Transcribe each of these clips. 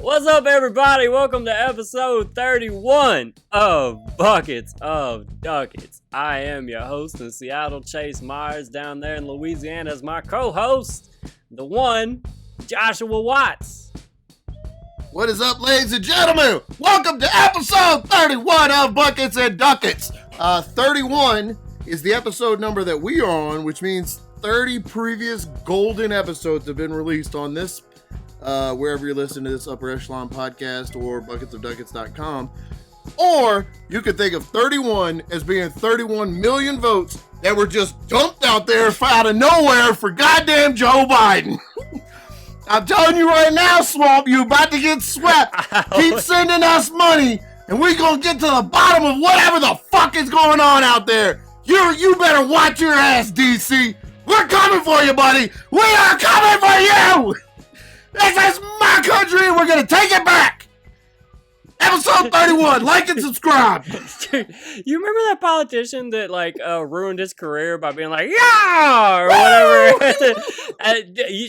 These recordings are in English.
What's up, everybody? Welcome to episode 31 of Buckets of Duckets. I am your host in Seattle, Chase Myers. Down there in Louisiana is my co-host, the one, Joshua Watts. What is up, ladies and gentlemen? Welcome to episode 31 of Buckets and Duckets. 31 is the episode number that we are on, which means 30 previous golden episodes have been released on this wherever you're listening to this upper echelon podcast or bucketsofduckets.com. Or you could think of 31 as being 31 million votes that were just dumped out there out of nowhere for goddamn Joe Biden. I'm telling you right now, Swamp, you about to get swept. Keep sending us money and we're gonna get to the bottom of whatever the fuck is going on out there. You better watch your ass, DC. We're coming for you, buddy. We are coming for you. This is my country, and we're going to take it back! Episode 31, like and subscribe! Dude, you remember that politician that, ruined his career by being like, yeah! Or whatever?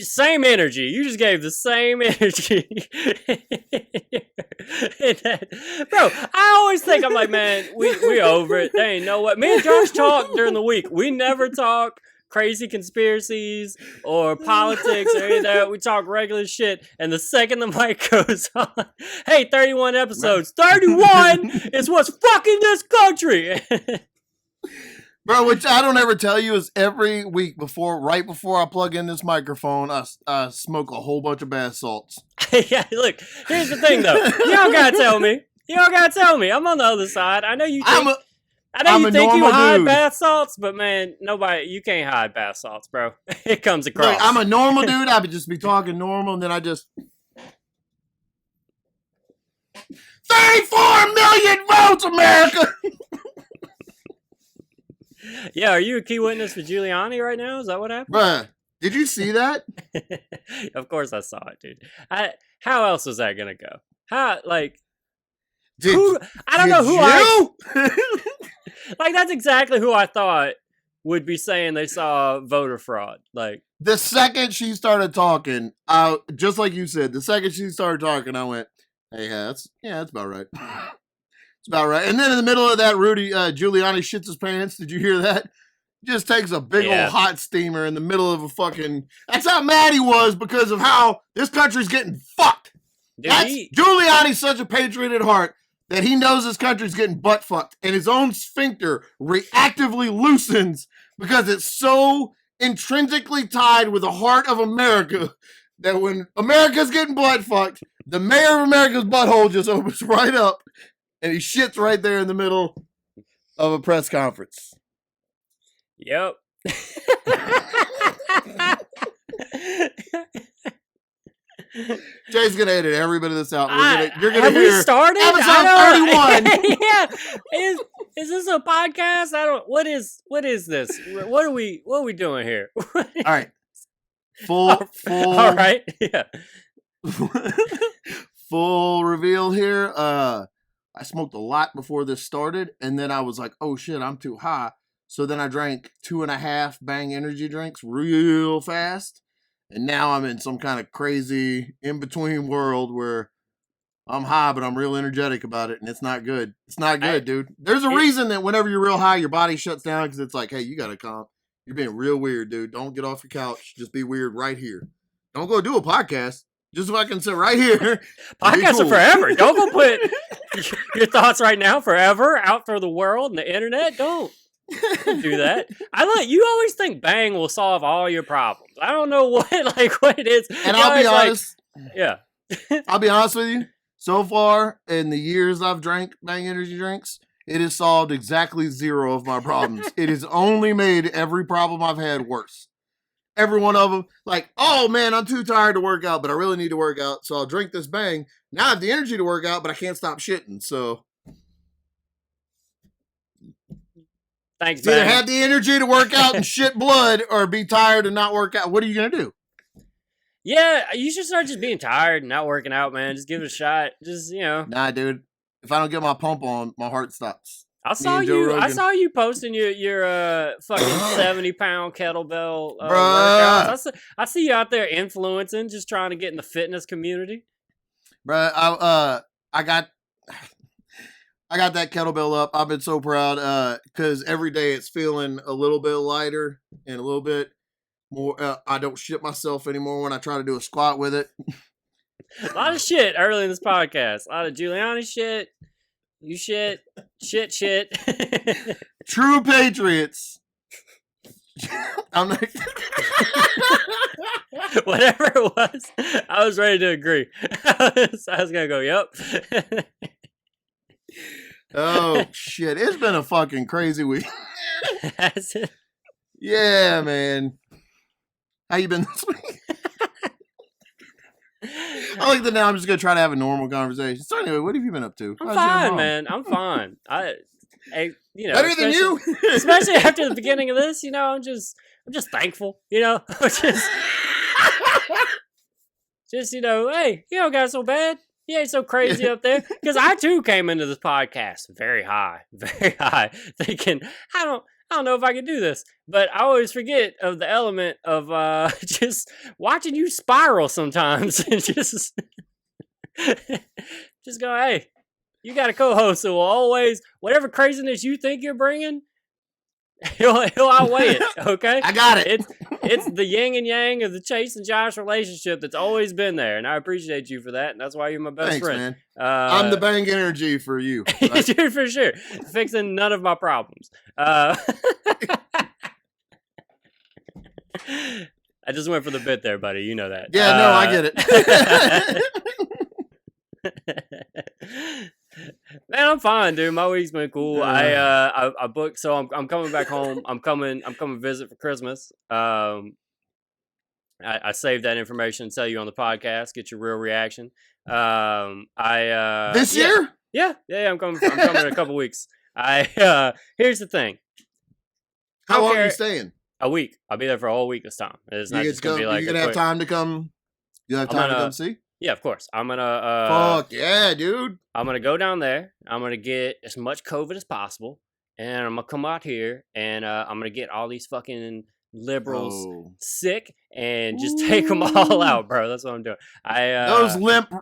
Same energy. You just gave the same energy. Bro, I always think, I'm like, man, we over it. They ain't no way. Me and Josh talk during the week. We never talk crazy conspiracies or politics or any of that. We talk regular shit, and the second the mic goes on, hey, 31 episodes. 31 is what's fucking this country. Bro, which I don't ever tell you is every week right before I plug in this microphone, I smoke a whole bunch of bath salts. Yeah, look, here's the thing though. You don't gotta tell me. I'm on the other side. I know you think you think you hide bath salts, but man, you can't hide bath salts, bro. It comes across. Look, I'm a normal dude. I would just be talking normal, and then I just 34 million votes, America. Yeah, are you a key witness for Giuliani right now? Is that what happened? Bruh, did you see that? Of course I saw it, dude. How else was that gonna go? I don't know who that's exactly who I thought would be saying they saw voter fraud. Like, the second she started talking, just like you said, the second she started talking, I went, hey, that's about right. It's about right. And then in the middle of that, Rudy Giuliani shits his pants. Did you hear that? Just takes a big old hot steamer in the middle of a fucking... That's how mad he was because of how this country's getting fucked. Giuliani's such a patriot at heart that he knows this country's getting butt fucked, and his own sphincter reactively loosens because it's so intrinsically tied with the heart of America that when America's getting butt fucked, the mayor of America's butthole just opens right up, and he shits right there in the middle of a press conference. Yep. Jay's gonna edit every bit of this out. You're gonna have hear we started? episode 31. Yeah. Is this a podcast? What is this? What are we doing here? All right. Full. All right. Yeah. Full reveal here. I smoked a lot before this started, and then I was like, oh shit, I'm too high. So then I drank 2.5 Bang energy drinks real fast. And now I'm in some kind of crazy in-between world where I'm high, but I'm real energetic about it, and it's not good. It's not good, dude. There's a reason that whenever you're real high, your body shuts down because it's like, hey, you got to calm. You're being real weird, dude. Don't get off your couch. Just be weird right here. Don't go do a podcast. Just so I can sit right here. Podcasts are forever. Don't go put your thoughts right now forever out for the world and the internet. Don't do that. You always think Bang will solve all your problems. I don't know what it is. And I'll be honest. Yeah. I'll be honest with you. So far, in the years I've drank Bang energy drinks, it has solved exactly 0 of my problems. It has only made every problem I've had worse. Every one of them. Like, oh man, I'm too tired to work out, but I really need to work out, so I'll drink this Bang. Now I have the energy to work out, but I can't stop shitting, so... Thanks, Bang. Either have the energy to work out and shit blood, or be tired and not work out. What are you going to do? Yeah, you should start just being tired and not working out, man. Just give it a shot. Just, Nah, dude. If I don't get my pump on, my heart stops. I saw you posting your fucking 70-pound kettlebell workouts. I see you out there influencing, just trying to get in the fitness community. Bruh, I got that kettlebell up. I've been so proud because every day it's feeling a little bit lighter and a little bit more. I don't shit myself anymore when I try to do a squat with it. A lot of shit early in this podcast. A lot of Giuliani shit. You shit. Shit. True patriots. I'm not. Whatever it was, I was ready to agree. I was gonna go, yep. Oh shit! It's been a fucking crazy week. Has it? Yeah, man. How you been this week? I like that now. I'm just gonna try to have a normal conversation. So anyway, what have you been up to? I'm fine, man. I'm fine. You know, better than you. Especially after the beginning of this, you know, I'm just thankful. You know, just you know, hey, you don't got so bad. You ain't so crazy up there. Because I too came into this podcast very high, thinking I don't know if I can do this. But I always forget of the element of just watching you spiral sometimes and just go, hey, you got a co-host who will always, whatever craziness you think you're bringing, he'll outweigh it, okay? I got it. It's the yin and yang of the Chase and Josh relationship that's always been there, and I appreciate you for that, and that's why you're my best friend. Man. I'm the bang energy for you. Right? Dude, for sure. Fixing none of my problems. I just went for the bit there, buddy. You know that. Yeah, no, I get it. Man, I'm fine, dude. My week's been cool. I booked, so I'm coming back home. I'm coming visit for Christmas. I saved that information to tell you on the podcast. Get your real reaction. This year? Yeah. I'm coming in a couple weeks. Here's the thing. How long are you staying? A week. I'll be there for a whole week this time. It's not just gonna be like. You're gonna have time to come. You have time to come see? Yeah, of course. I'm gonna. Fuck yeah, dude! I'm gonna go down there. I'm gonna get as much COVID as possible, and I'm gonna come out here, and I'm gonna get all these fucking liberals sick, and just take them all out, bro. That's what I'm doing.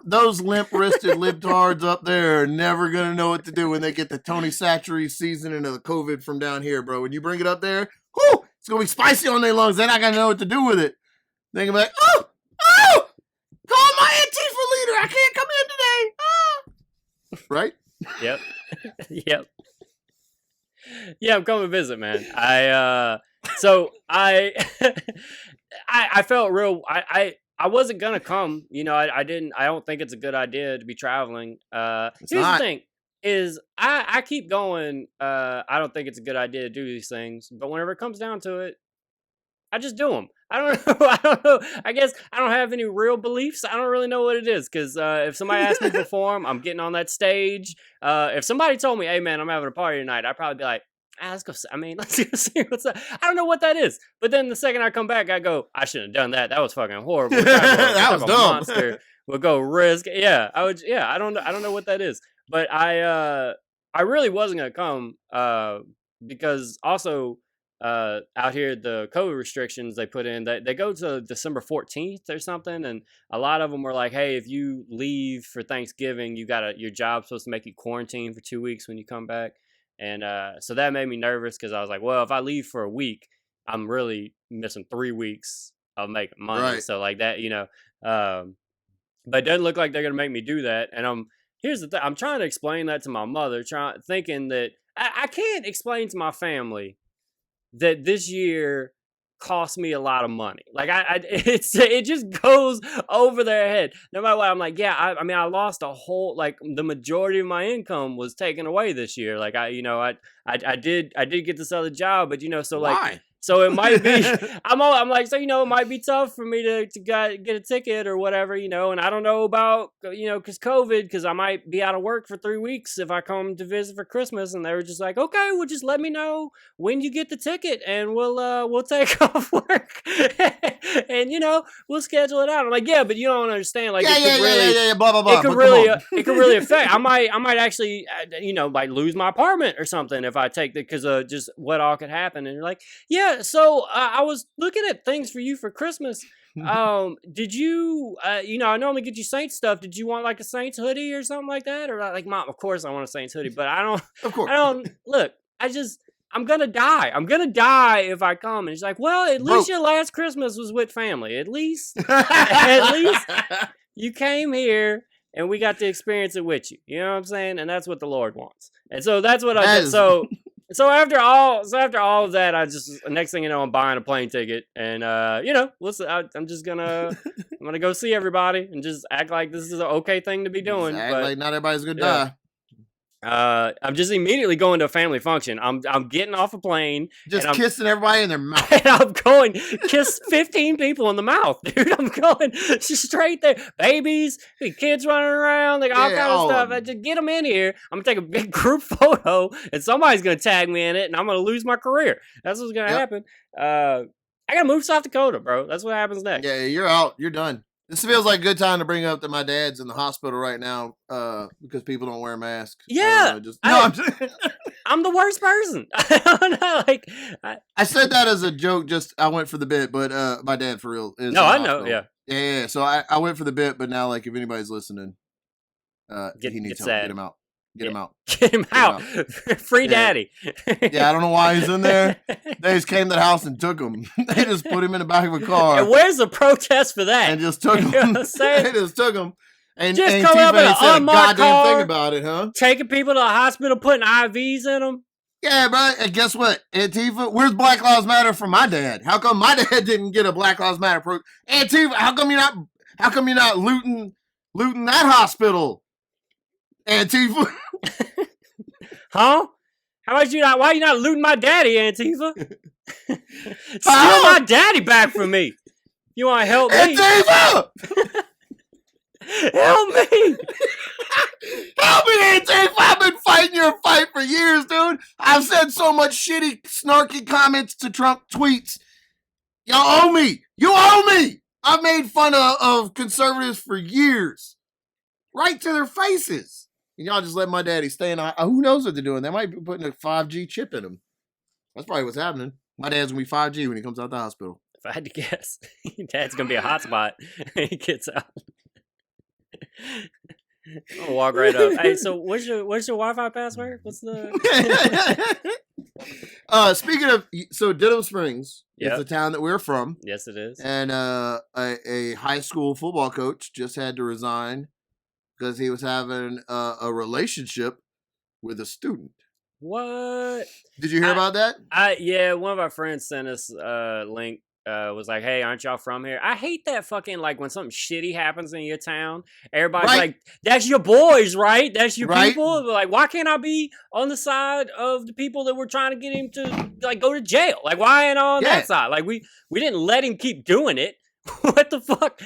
Those limp-wristed libtards up there are never gonna know what to do when they get the Tony Satchery seasoning of the COVID from down here, bro. When you bring it up there, whoo, it's gonna be spicy on their lungs. They're not gonna know what to do with it. They're gonna be like, oh. Call my Antifa leader. I can't come in today. Right? Yep. Yep. Yeah, I'm coming to visit, man. I felt real. I wasn't gonna come. You know, I didn't. I don't think it's a good idea to be traveling. Here's the thing: is I keep going. I don't think it's a good idea to do these things, but whenever it comes down to it, I just do them. I don't know. I guess I don't have any real beliefs. I don't really know what it is. Because if somebody asked me to perform, I'm getting on that stage. If somebody told me, hey, man, I'm having a party tonight, I'd probably be like, let's go. Let's go see what's up. I don't know what that is. But then the second I come back, I go, I shouldn't have done that. That was fucking horrible. That was dumb. Monster would go risk. Yeah, I would. Yeah, I don't know what that is. But I really wasn't going to come because also... out here, the COVID restrictions they put in, they go to December 14th or something, and a lot of them were like, hey, if you leave for Thanksgiving, your job's supposed to make you quarantine for 2 weeks when you come back. And so that made me nervous because I was like, well, if I leave for a week, I'm really missing 3 weeks of making money. Right. So like that, you know, but it doesn't look like they're gonna make me do that. And here's the thing, I'm trying to explain that to my mother, thinking that I can't explain to my family that this year cost me a lot of money. Like it just goes over their head. No matter what, I'm like, yeah, I lost the majority of my income was taken away this year. Like I did get this other job, but you know, so like, why? So it might be, I'm like, so, you know, it might be tough for me to get a ticket or whatever, you know, and I don't know about, you know, because COVID, because I might be out of work for 3 weeks if I come to visit for Christmas. And they were just like, okay, well, just let me know when you get the ticket and we'll take off work and, you know, we'll schedule it out. I'm like, yeah, but you don't understand. Like, blah, blah, blah. It could really affect. I might actually, you know, might lose my apartment or something if I take the, because just what all could happen. And you're like, yeah. So I was looking at things for you for Christmas. Did you, I normally get you Saints stuff. Did you want like a Saints hoodie or something like that? Or like, Mom, of course I want a Saints hoodie, but Of course. look, I'm gonna die. I'm gonna die if I come. And she's like, well, at least your last Christmas was with family. At least you came here and we got to experience it with you. You know what I'm saying? And that's what the Lord wants. And so that's what I did. So after all of that, I just, next thing you know, I'm buying a plane ticket, and listen, I'm gonna go see everybody and just act like this is an okay thing to be doing. Act but like not everybody's gonna die. I'm just immediately going to a family function. I'm getting off a plane, just kissing everybody in their mouth. And I'm going kiss 15 people in the mouth, dude. I'm going straight there. Babies, kids running around, like all kind of stuff. I just get them in here. I'm gonna take a big group photo, and somebody's gonna tag me in it, and I'm gonna lose my career. That's what's gonna happen. I gotta move to South Dakota, bro. That's what happens next. Yeah, you're out. You're done. This feels like a good time to bring up that my dad's in the hospital right now because people don't wear masks. Yeah. I'm the worst person. I don't know. I said that as a joke. I went for the bit, but my dad for real is. No, I know. Yeah. Yeah. So I went for the bit, but now, like, if anybody's listening, he needs help. Get him out. Get him out. Get him out. Free daddy. Yeah, I don't know why he's in there. They just came to the house and took him. They just put him in the back of a car. And where's the protest for that? And just took him. You know what I'm saying? They just took him. And just come up in an unmarked car, thing about it, huh? Taking people to the hospital, putting IVs in them. Yeah, bro. And guess what? Antifa, where's Black Lives Matter for my dad? How come my dad didn't get a Black Lives Matter Antifa, how come you're not looting that hospital? Antifa. Huh? Why are you not looting my daddy, Antifa? Steal my daddy back from me. You want to help me? Antifa! Help me! Help me, Antifa! I've been fighting your fight for years, dude. I've said so much shitty, snarky comments to Trump tweets. Y'all owe me. You owe me. I've made fun of conservatives for years. Right to their faces. And y'all just let my daddy stay in. Who knows what they're doing? They might be putting a 5G chip in him. That's probably what's happening. My dad's going to be 5G when he comes out the hospital. If I had to guess, dad's going to be a hotspot when he gets out. I'm going to walk right up. Hey, so what's your Wi-Fi password? What's the... Speaking of... So, Denham Springs is the town that we're from. Yes, it is. And a high school football coach just had to resign because he was having a relationship with a student. What? Did you hear about that? Yeah, one of our friends sent us a link. Was like, hey, aren't y'all from here? I hate that fucking, like, when something shitty happens in your town, everybody's like, that's your boys, right? That's your people. Like, why can't I be on the side of the people that were trying to get him to, like, go to jail? Like, why ain't on that side? Like, we didn't let him keep doing it. What the fuck?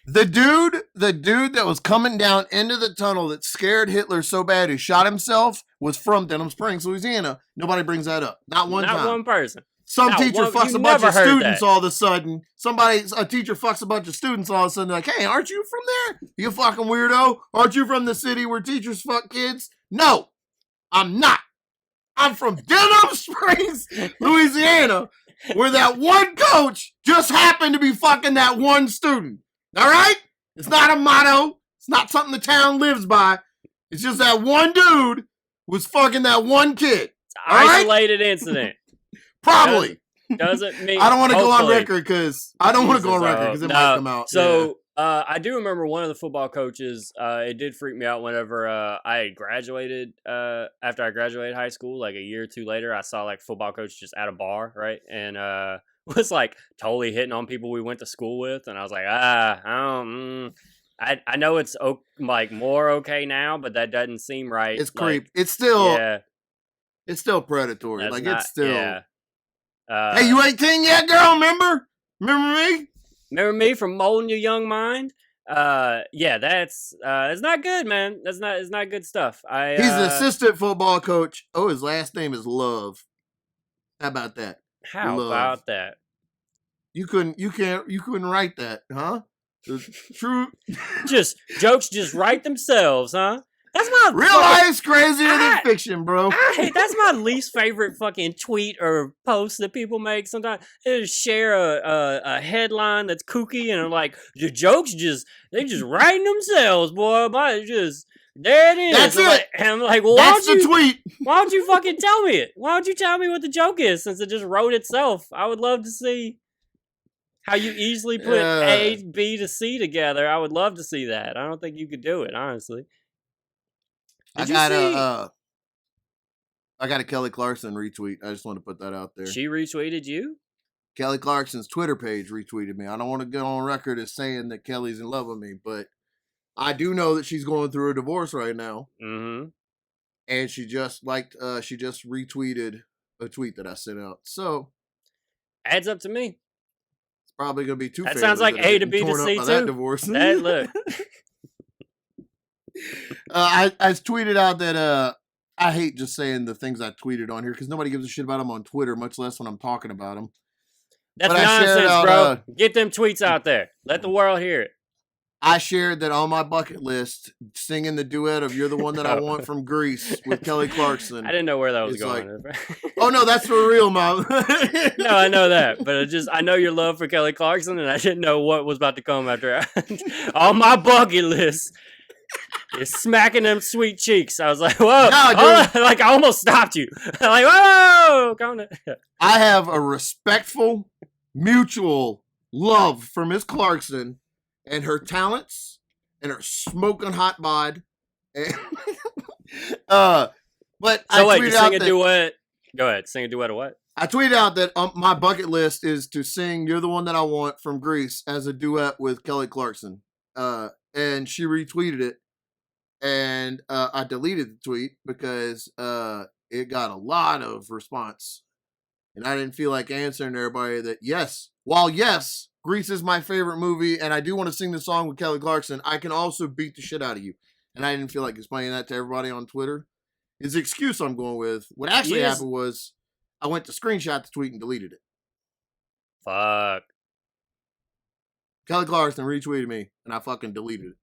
The dude that was coming down into the tunnel that scared Hitler so bad he shot himself was from Denham Springs, Louisiana. Nobody brings that up. Not one person. Some teacher fucks a bunch of students all of a sudden. A teacher fucks a bunch of students all of a sudden. Like, hey, aren't you from there? You fucking weirdo. Aren't you from the city where teachers fuck kids? No, I'm not. I'm from Denham Springs, Louisiana, where that one coach just happened to be fucking that one student. All right? It's not a motto. It's not something the town lives by. It's just that one dude was fucking that one kid. It's an isolated incident. Probably. Doesn't mean. I don't want to go on record because it might come out. So I do remember one of the football coaches. It did freak me out whenever I had graduated. After I graduated high school, like a year or two later, I saw like football coach just at a bar, right, and was like totally hitting on people we went to school with, and I was like, I know it's like more okay now, but that doesn't seem right. It's creep. It's still it's still predatory. It's still. Yeah. Hey, you 18 yet, girl? Remember me? Remember me from molding your young mind? Yeah, that's it's not good, man. It's not good stuff. He's an assistant football coach. Oh, his last name is Love. How about that? About that? You couldn't write that, huh? True. Jokes just write themselves, huh? That's my real life's crazier than fiction, bro. That's my least favorite fucking tweet or post that people make. Sometimes they just share a headline that's kooky and are like, the jokes they just writing themselves, boy. There it is. That's it. I'm like, well, that's the tweet. Why don't you fucking tell me it? Why don't you tell me what the joke is, since it just wrote itself? I would love to see how you easily put A, B to C together. I would love to see that. I don't think you could do it, honestly. I got a Kelly Clarkson retweet. I just want to put that out there. She retweeted you? Kelly Clarkson's Twitter page retweeted me. I don't want to get on record as saying that Kelly's in love with me, but I do know that she's going through a divorce right now. Mm-hmm. And she just retweeted a tweet that I sent out. So adds up to me. It's probably going to be two. That sounds like A to B to C too. That divorce. Look. I tweeted out that I hate just saying the things I tweeted on here because nobody gives a shit about them on Twitter, much less when I'm talking about them. That's nonsense, bro. Get them tweets out there. Let the world hear it. I shared that on my bucket list, singing the duet of "You're the One That I Want" from Grease with Kelly Clarkson. I didn't know where that was going. Oh no, that's for real, Mom. No, I know that, but I know your love for Kelly Clarkson, and I didn't know what was about to come after. On my bucket list is smacking them sweet cheeks. I was like, whoa, like I almost stopped you. Like, whoa, calm down. I have a respectful, mutual love for Miss Clarkson and her talents and her smoking hot bod. And but so wait, you sing a duet? Go ahead, sing a duet of what? I tweeted out that my bucket list is to sing "You're the One That I Want" from Grease as a duet with Kelly Clarkson. And she retweeted it, and I deleted the tweet because it got a lot of response, and I didn't feel like answering everybody that yes, Grease is my favorite movie, and I do want to sing the song with Kelly Clarkson, I can also beat the shit out of you. And I didn't feel like explaining that to everybody on Twitter. His excuse I'm going with, what actually happened was I went to screenshot the tweet and deleted it. Fuck. Kelly Clarkson retweeted me, and I fucking deleted it.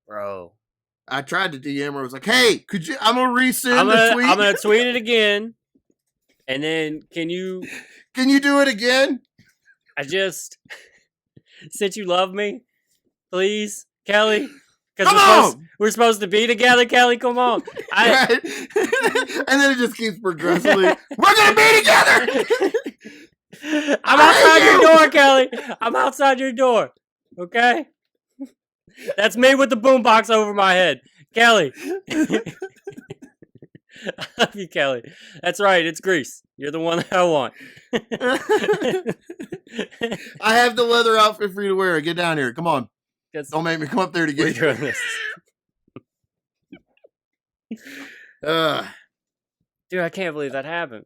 Bro. I tried to DM her. I was like, hey, I'm going to resend the tweet. I'm going to tweet it again. And then can you do it again? Since you love me, please, Kelly, because we're supposed to be together, Kelly. Come on, right? And then it just keeps progressively. We're gonna be together. I'm outside your door, Kelly. I'm outside your door. Okay, that's me with the boombox over my head, Kelly. I love you, Kelly. That's right. It's Grease. You're the one that I want. I have the leather outfit for you to wear. Get down here. Come on. Don't make me come up there to get you. Dude, I can't believe that happened.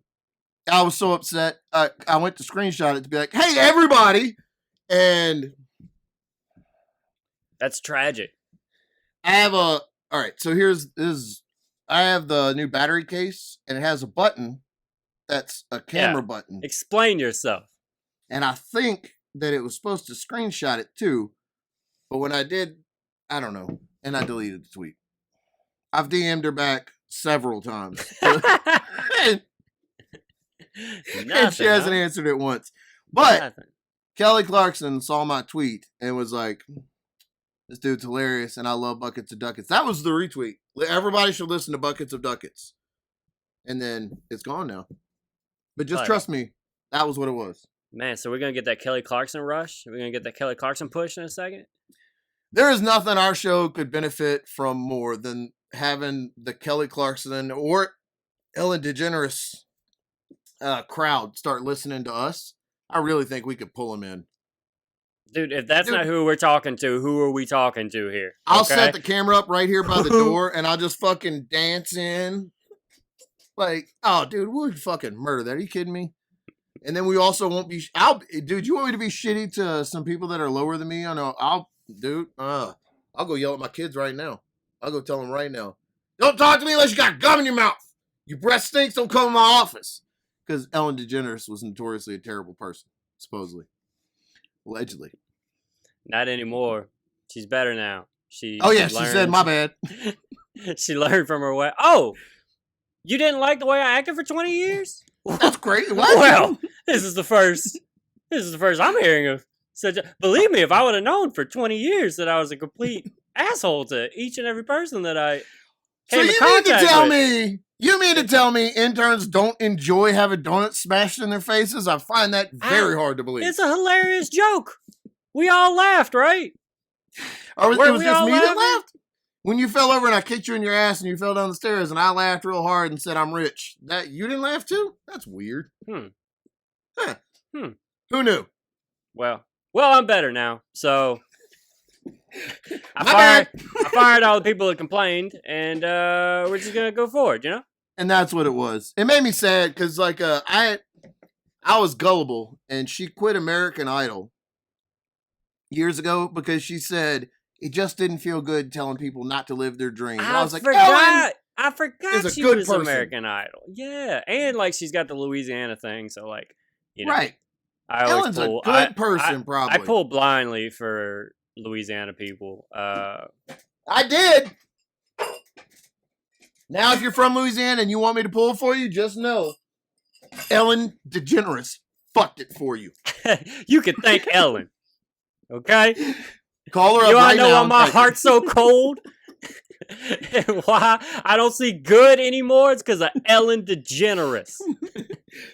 I was so upset. I went to screenshot it to be like, hey, everybody. And that's tragic. I have all right, so I have the new battery case, and it has a button that's a camera button. Explain yourself. And I think that it was supposed to screenshot it too, but when I did, I don't know, and I deleted the tweet. I've DM'd her back several times. And she hasn't answered it once. But Kelly Clarkson saw my tweet and was like, this dude's hilarious, and I love Buckets of Duckets. That was the retweet. Everybody should listen to Buckets of Duckets. And then it's gone now. But just trust me, that was what it was. Man, so we're going to get that Kelly Clarkson rush? We're going to get that Kelly Clarkson push in a second? There is nothing our show could benefit from more than having the Kelly Clarkson or Ellen DeGeneres crowd start listening to us. I really think we could pull them in. Dude, if that's not who we're talking to, who are we talking to here? I'll set the camera up right here by the door, and I'll just fucking dance in. Like, oh, dude, we'll fucking murder that. Are you kidding me? And then we also won't be... dude, you want me to be shitty to some people that are lower than me? I know. I'll go yell at my kids right now. I'll go tell them right now. Don't talk to me unless you got gum in your mouth. Your breath stinks, don't come in my office. Because Ellen DeGeneres was notoriously a terrible person, supposedly. Allegedly. Not anymore. She's better now. She said, my bad. She learned from her way. Oh, you didn't like the way I acted for 20 years? That's great. What? Well, this is the first. This is the first I'm hearing of such. Believe me, if I would have known for 20 years that I was a complete asshole to each and every person that I So came in you mean to contact tell with. me? You mean to tell me interns don't enjoy having donuts smashed in their faces? I find that very hard to believe. It's a hilarious joke. We all laughed, right? Or it Were was we just all me that laughing? laughed? When you fell over and I kicked you in your ass and you fell down the stairs and I laughed real hard and said I'm rich, that you didn't laugh too? That's weird. Huh. Who knew? Well, I'm better now. So My bad. I fired all the people that complained, and we're just gonna go forward, you know? And that's what it was. It made me sad because like I was gullible and she quit American Idol years ago because she said it just didn't feel good telling people not to live their dreams. And I was like, Ellen I forgot is a she good was person. American Idol. Yeah, and like she's got the Louisiana thing, so like, you know, right. I always Ellen's pull. a good person, I probably. pull blindly for Louisiana people. I did. Now, if you're from Louisiana and you want me to pull for you, just know Ellen DeGeneres fucked it for you. You can thank Ellen. Okay, Call her up you right know now. why and my thank her. heart's so cold. And why I don't see good anymore? It's because of Ellen DeGeneres.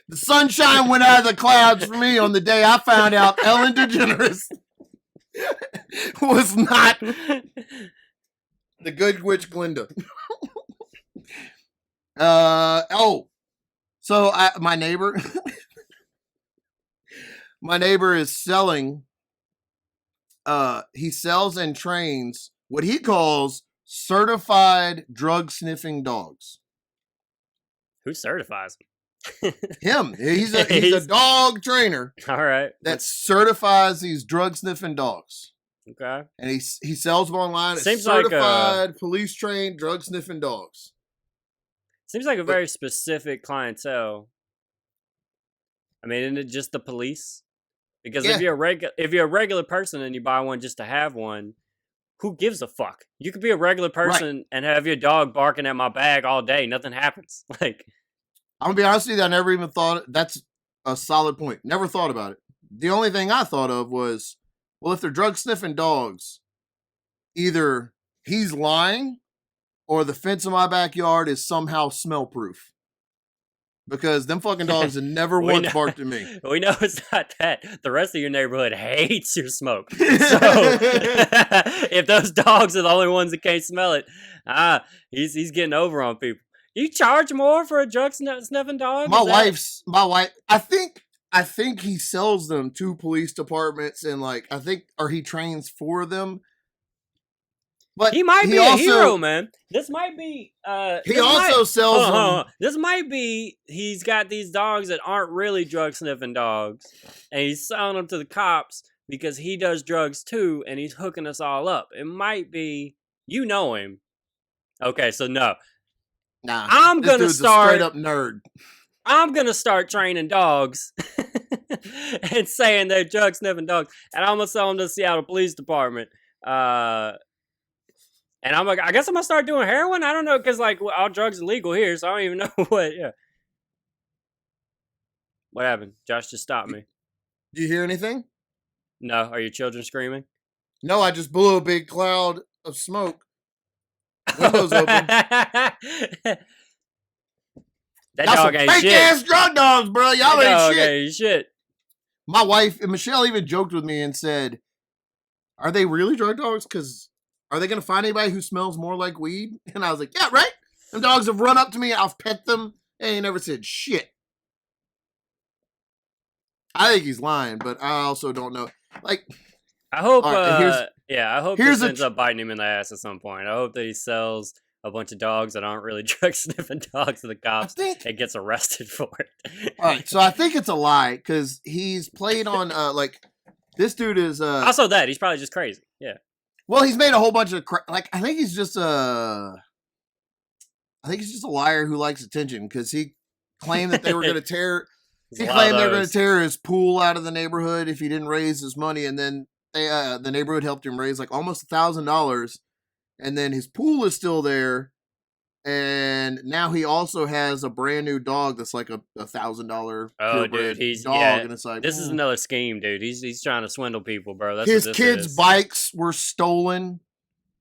The sunshine went out of the clouds for me on the day I found out Ellen DeGeneres was not the good witch Glinda. So my neighbor is selling, he sells and trains what he calls certified drug sniffing dogs. Who certifies Him. He's a dog trainer them? All right. that certifies these drug sniffing dogs. Okay. And he sells them online as Seems like, certified police trained drug sniffing dogs. Seems like a very specific clientele. I mean, isn't it just the police? Because Yeah. if you're a regular person and you buy one just to have one, who gives a fuck? You could be a regular person and have your dog barking at my bag all day. Nothing happens. Like, I'm gonna be honest with you, I never even thought. That's a solid point. Never thought about it. The only thing I thought of was, well, if they're drug sniffing dogs, either he's lying or the fence in my backyard is somehow smell proof. Because them fucking dogs have never We once know- barked at me. we know it's not that. The rest of your neighborhood hates your smoke. So if those dogs are the only ones that can't smell it, he's getting over on people. You charge more for a drug sniffing dog? My wife. I think he sells them to police departments and or he trains for them. But He might be also, a hero, man. This might be. He also sells them. This might be. He's got these dogs that aren't really drug sniffing dogs, and he's selling them to the cops because he does drugs too, and he's hooking us all up. It might be. You know him. Okay, so no. Nah, I'm this gonna dude's start. a straight up nerd. I'm gonna start training dogs and saying they're drug sniffing dogs, and I'm gonna sell them to the Seattle Police Department. And I'm like, I guess I'm gonna start doing heroin. I don't know, because like all drugs are legal here, so I don't even know what. Yeah. What happened? Josh just stopped me. Do you hear anything? No, are your children screaming? No, I just blew a big cloud of smoke. Windows open. That Y'all dog some ain't fake shit. ass drug dogs, bro. Y'all That ain't dog shit. ain't shit. My wife and Michelle even joked with me and said, "Are they really drug dogs? Because are they gonna find anybody who smells more like weed?" And I was like, "Yeah, right. Them dogs have run up to me. I've pet them. They ain't never said shit." I think he's lying, but I also don't know. Like, I hope. All right, I hope here's this a ends up biting him in the ass at some point. I hope that he sells a bunch of dogs that aren't really drug sniffing dogs to the I cops think. and gets arrested for it. All right, so I think it's a lie because he's played on this dude is Also, that he's probably just crazy. Yeah. well, he's made a whole bunch of I think he's just a liar who likes attention because he claimed that they were going to tear. There's He a lot claimed of they were going those. to tear his pool out of the neighborhood if he didn't raise his money, and then the neighborhood helped him raise like almost $1,000, and then his pool is still there. And now he also has a brand new dog that's like a $1,000 purebred dog, and it's like this is another scheme, dude. He's trying to swindle people, bro. That's his what this kids' is. bikes were stolen,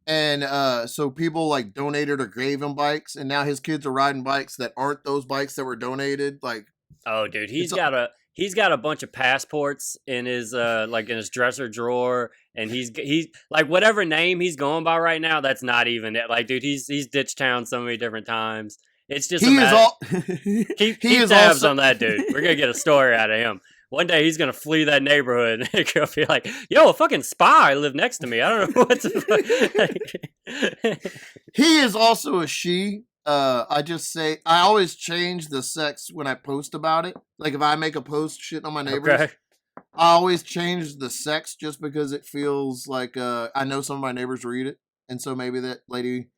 and so people like donated or gave him bikes, and now his kids are riding bikes that aren't those bikes that were donated. Like, oh, dude, he's got a bunch of passports in his like in his dresser drawer, and he's like whatever name he's going by right now, that's not even it. Like, dude, he's ditched town so many different times. It's just keep tabs on that dude. We're gonna get a story out of him. One day he's gonna flee that neighborhood and he'll be like, "Yo, a fucking spy lived next to me. I don't know what to." He is also a she. I always change the sex when I post about it. Like if I make a post shitting on my neighbors, okay, I always change the sex just because it feels like I know some of my neighbors read it, and so maybe that lady,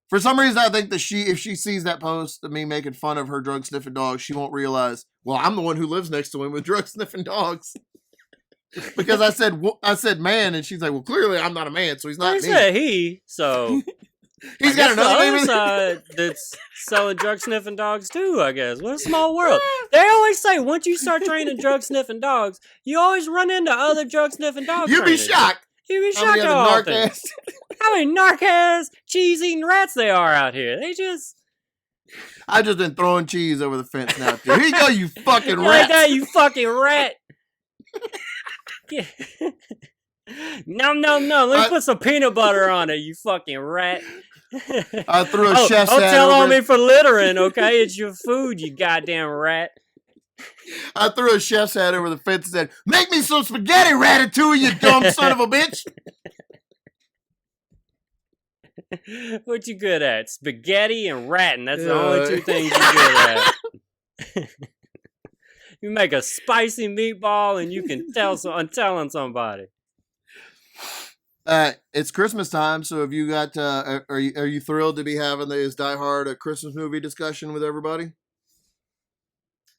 for some reason, I think that if she sees that post of me making fun of her drug sniffing dog, she won't realize, well, I'm the one who lives next to him with drug sniffing dogs. Because I said man, and she's like, well, clearly I'm not a man, so he's not me. Said he, so he's got another name side that's selling drug sniffing dogs too, I guess. What a small world. They always say once you start training drug sniffing dogs, you always run into other drug sniffing dogs. You'd be shocked. You'd be shocked how often. How many narc-ass, cheese-eating rats they are out here. I've just been throwing cheese over the fence now, dude. Here you go, you fucking rat. Like that, you fucking rat. Nom, nom, nom. Let me put some peanut butter on it, you fucking rat. I threw a chef's hat. Don't tell on me for littering, okay? It's your food, you goddamn rat. I threw a chef's hat over the fence and said, "Make me some spaghetti ratatouille, you dumb son of a bitch." What you good at? Spaghetti and ratting. That's the only two things you're good at. You make a spicy meatball and you can tell on somebody. It's Christmas time, so have you got? Are you thrilled to be having this Die Hard Christmas movie discussion with everybody?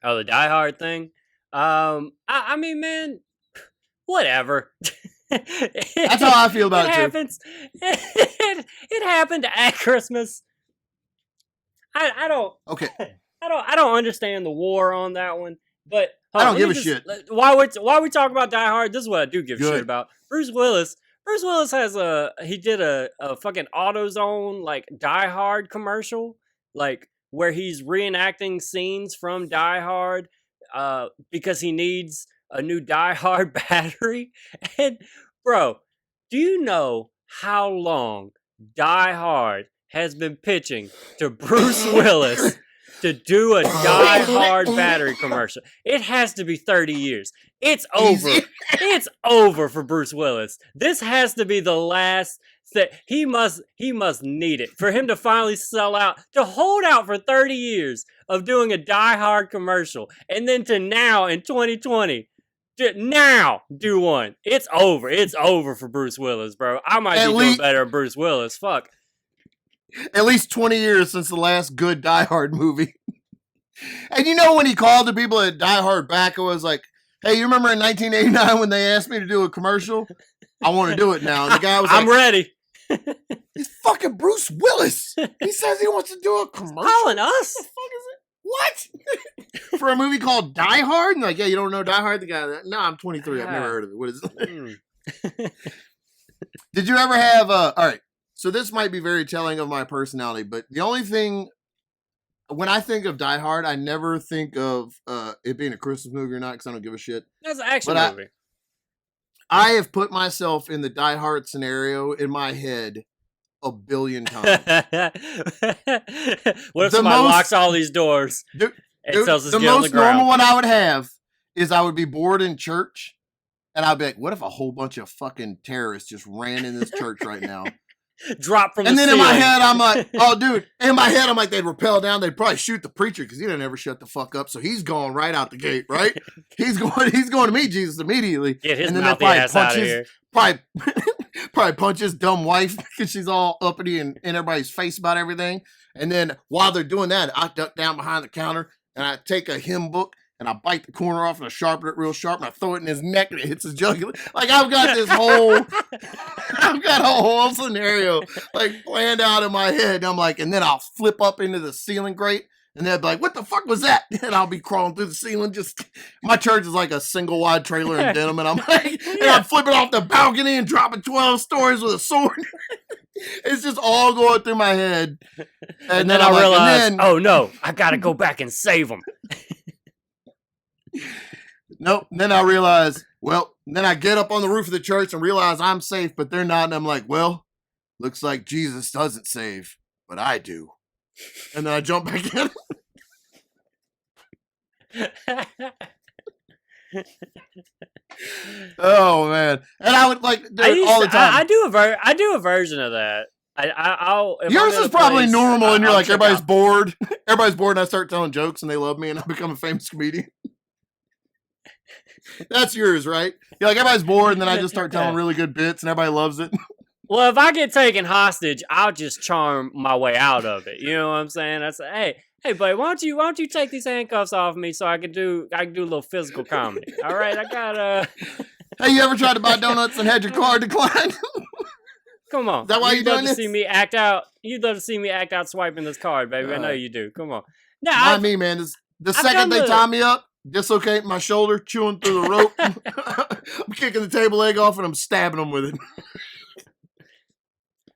Oh, the Die Hard thing. I mean, man, whatever. That's how I feel about it. Happens. It happened at Christmas. I don't. Okay. I don't understand the war on that one, but I don't give a shit. While we talk about Die Hard, this is what I do give a shit about. Bruce Willis has he did a fucking AutoZone like Die Hard commercial, like where he's reenacting scenes from Die Hard, because he needs a new Die Hard battery. And bro, do you know how long Die Hard has been pitching to Bruce Willis to do a Die Hard battery commercial? It has to be 30 years. It's over. It's over for Bruce Willis. This has to be the last thing. He must need it for him to finally sell out, to hold out for 30 years of doing a Die Hard commercial, and then to now in 2020, now do one. It's over. It's over for Bruce Willis, bro. I might be doing better than Bruce Willis. Fuck. At least 20 years since the last good Die Hard movie. And you know when he called the people at Die Hard back, it was like, hey, you remember in 1989 when they asked me to do a commercial? I want to do it now. And the guy was like, I'm ready. It's fucking Bruce Willis. He says he wants to do a commercial. Calling us? What the fuck is it? What? For a movie called Die Hard? And like, yeah, you don't know Die Hard? The guy, no, I'm 23. I've never heard of it. What is it? Did you ever have all right. So this might be very telling of my personality, but the only thing, when I think of Die Hard, I never think of it being a Christmas movie or not, because I don't give a shit. That's an action movie. I have put myself in the Die Hard scenario in my head a billion times. What if somebody locks all these doors and tells us to get on the ground? The most normal one I would have is I would be bored in church, and I'd be like, what if a whole bunch of fucking terrorists just ran in this church right now? Drop from and the then ceiling. In my head, I'm like, oh, dude. In my head, I'm like, they'd rappel down. They'd probably shoot the preacher because he didn't ever shut the fuck up. So he's going right out the gate, right? He's going to meet Jesus immediately. Get his mouthy ass out of here. Probably punch his dumb wife because she's all uppity and in everybody's face about everything. And then while they're doing that, I duck down behind the counter and I take a hymn book and I bite the corner off and I sharpen it real sharp and I throw it in his neck and it hits his jugular. Like I've got a whole scenario like planned out in my head. And I'm like, and then I'll flip up into the ceiling grate and they'll be like, what the fuck was that? And I'll be crawling through the ceiling. My church is like a single wide trailer in Denham. And I'm like, and I'm flipping off the balcony and dropping 12 stories with a sword. It's just all going through my head. And then I realize, oh no, I gotta go back and save them. Nope. Then I realize, well, then I get up on the roof of the church and realize I'm safe, but they're not. And I'm like, well, looks like Jesus doesn't save, but I do. And then I jump back in. Oh man! And I would like all the time. I do a version of that. I'll. Yours is probably normal, and you're like everybody's bored. Everybody's bored, and I start telling jokes, and they love me, and I become a famous comedian. That's yours, right? You're like everybody's bored, and then I just start telling really good bits, and everybody loves it. Well, if I get taken hostage, I'll just charm my way out of it. You know what I'm saying? I say, hey, buddy, why don't you take these handcuffs off me so I can do a little physical comedy? All right, I got Hey, you ever tried to buy donuts and had your card declined? Come on. Is that why you're doing this? You'd love to see me act out swiping this card, baby. I know you do. Come on. Not me, man. The second they tie me up, dislocate my shoulder, chewing through the rope. I'm kicking the table leg off and I'm stabbing them with it.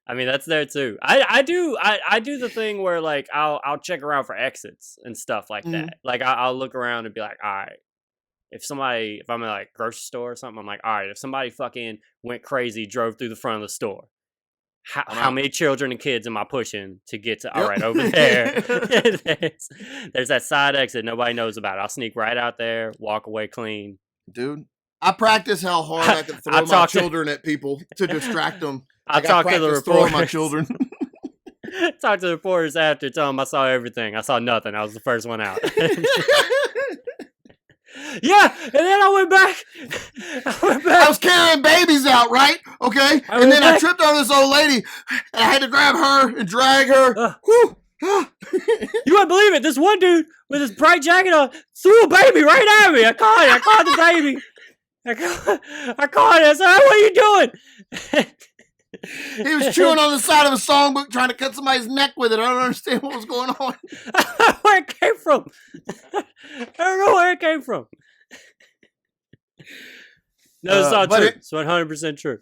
I mean, that's there too. I do the thing where like I'll check around for exits and stuff like that. Like I'll look around and be like, all right, if I'm in like grocery store or something, I'm like, all right, if somebody fucking went crazy, drove through the front of the store, how many children and kids am I pushing to get to? All right, over there, there's that side exit nobody knows about. I'll sneak right out there, walk away clean, dude. I practice how hard I can throw my children at people to distract them. I talk to the reporters. My children. Talk to the reporters after, tell them I saw everything. I saw nothing. I was the first one out. Yeah, and then I went back. I was carrying babies out, right? Okay, and then I tripped on this old lady, and I had to grab her and drag her. You wouldn't believe it. This one dude with his bright jacket on threw a baby right at me. I caught the baby. I caught it. I said, "What are you doing?" He was chewing on the side of a songbook trying to cut somebody's neck with it. I don't understand what was going on. Where it came from. I don't know where it came from. No, it's not true. It's 100% true.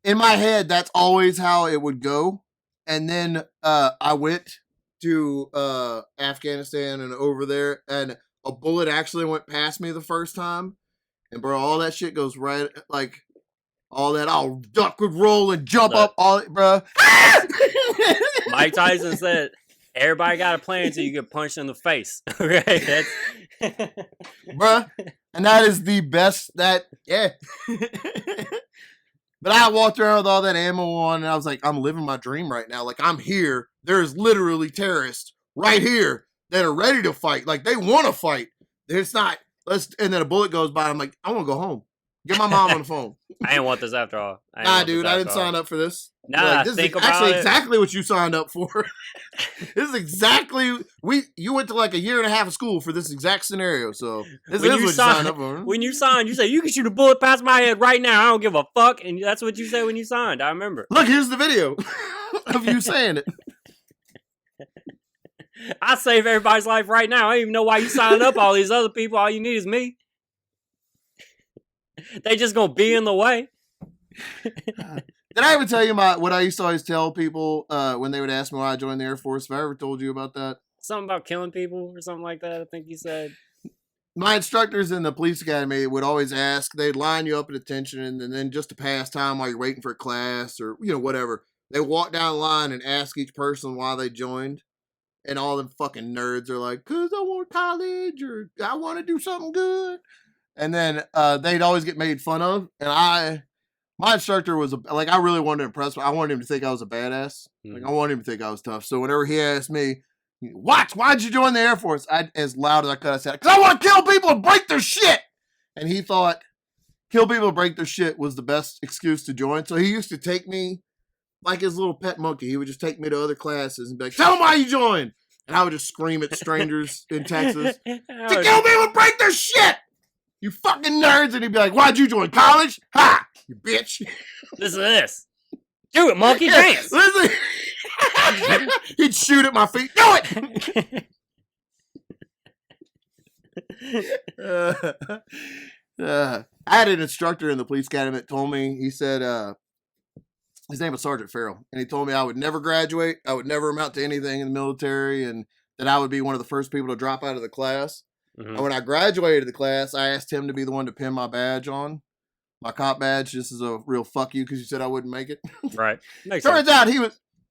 In my head, that's always how it would go. And then I went to Afghanistan and over there, and a bullet actually went past me the first time. And bro, all that shit goes right, like, all that, I'll duck and roll and jump up, all it, bro. Mike Tyson said, everybody got a plan until you get punched in the face. Okay, bruh, and that is the best, yeah. But I walked around with all that ammo on, and I was like, I'm living my dream right now. Like, I'm here. There's literally terrorists right here that are ready to fight. Like, they want to fight. It's not, and then a bullet goes by, I'm like, I want to go home. Get my mom on the phone. I didn't want this after all. Nah, dude, I didn't sign up for this. Nah, like, this is actually exactly what you signed up for. This is exactly, you went to like a year and a half of school for this exact scenario, so this is what you signed up for. When you signed, you said, you can shoot a bullet past my head right now. I don't give a fuck. And that's what you said when you signed. I remember. Look, here's the video of you saying it. I save everybody's life right now. I don't even know why you signed up all these other people. All you need is me. They just gonna be in the way. Did I ever tell you what I used to always tell people when they would ask me why I joined the Air Force? Have I ever told you about that? Something about killing people or something like that, I think you said. My instructors in the police academy would always ask, they'd line you up at attention, and then just to pass time while you're waiting for class or, whatever, they walk down the line and ask each person why they joined. And all them fucking nerds are like, 'cause I want college or I want to do something good. And then they'd always get made fun of. And my instructor was, I really wanted to impress him. I wanted him to think I was a badass. Like, I wanted him to think I was tough. So whenever he asked me, why'd you join the Air Force? As loud as I could, I said, 'cause I want to kill people and break their shit. And he thought kill people and break their shit was the best excuse to join. So he used to take me like his little pet monkey. He would just take me to other classes and be like, tell them why you joined. And I would just scream at strangers in Texas. To Oh, kill me would break their shit! You fucking nerds! And he'd be like, why'd you join college? Ha! You bitch! Listen to this. Do it, monkey, dance! Listen. He'd shoot at my feet. Do it! I had an instructor in the police academy that told me, he said, his name was Sergeant Farrell, and he told me I would never graduate, I would never amount to anything in the military, and that I would be one of the first people to drop out of the class. Mm-hmm. And when I graduated the class, I asked him to be the one to pin my badge on, my cop badge. This is a real fuck you because you said I wouldn't make it. Right. Makes Turns sense. out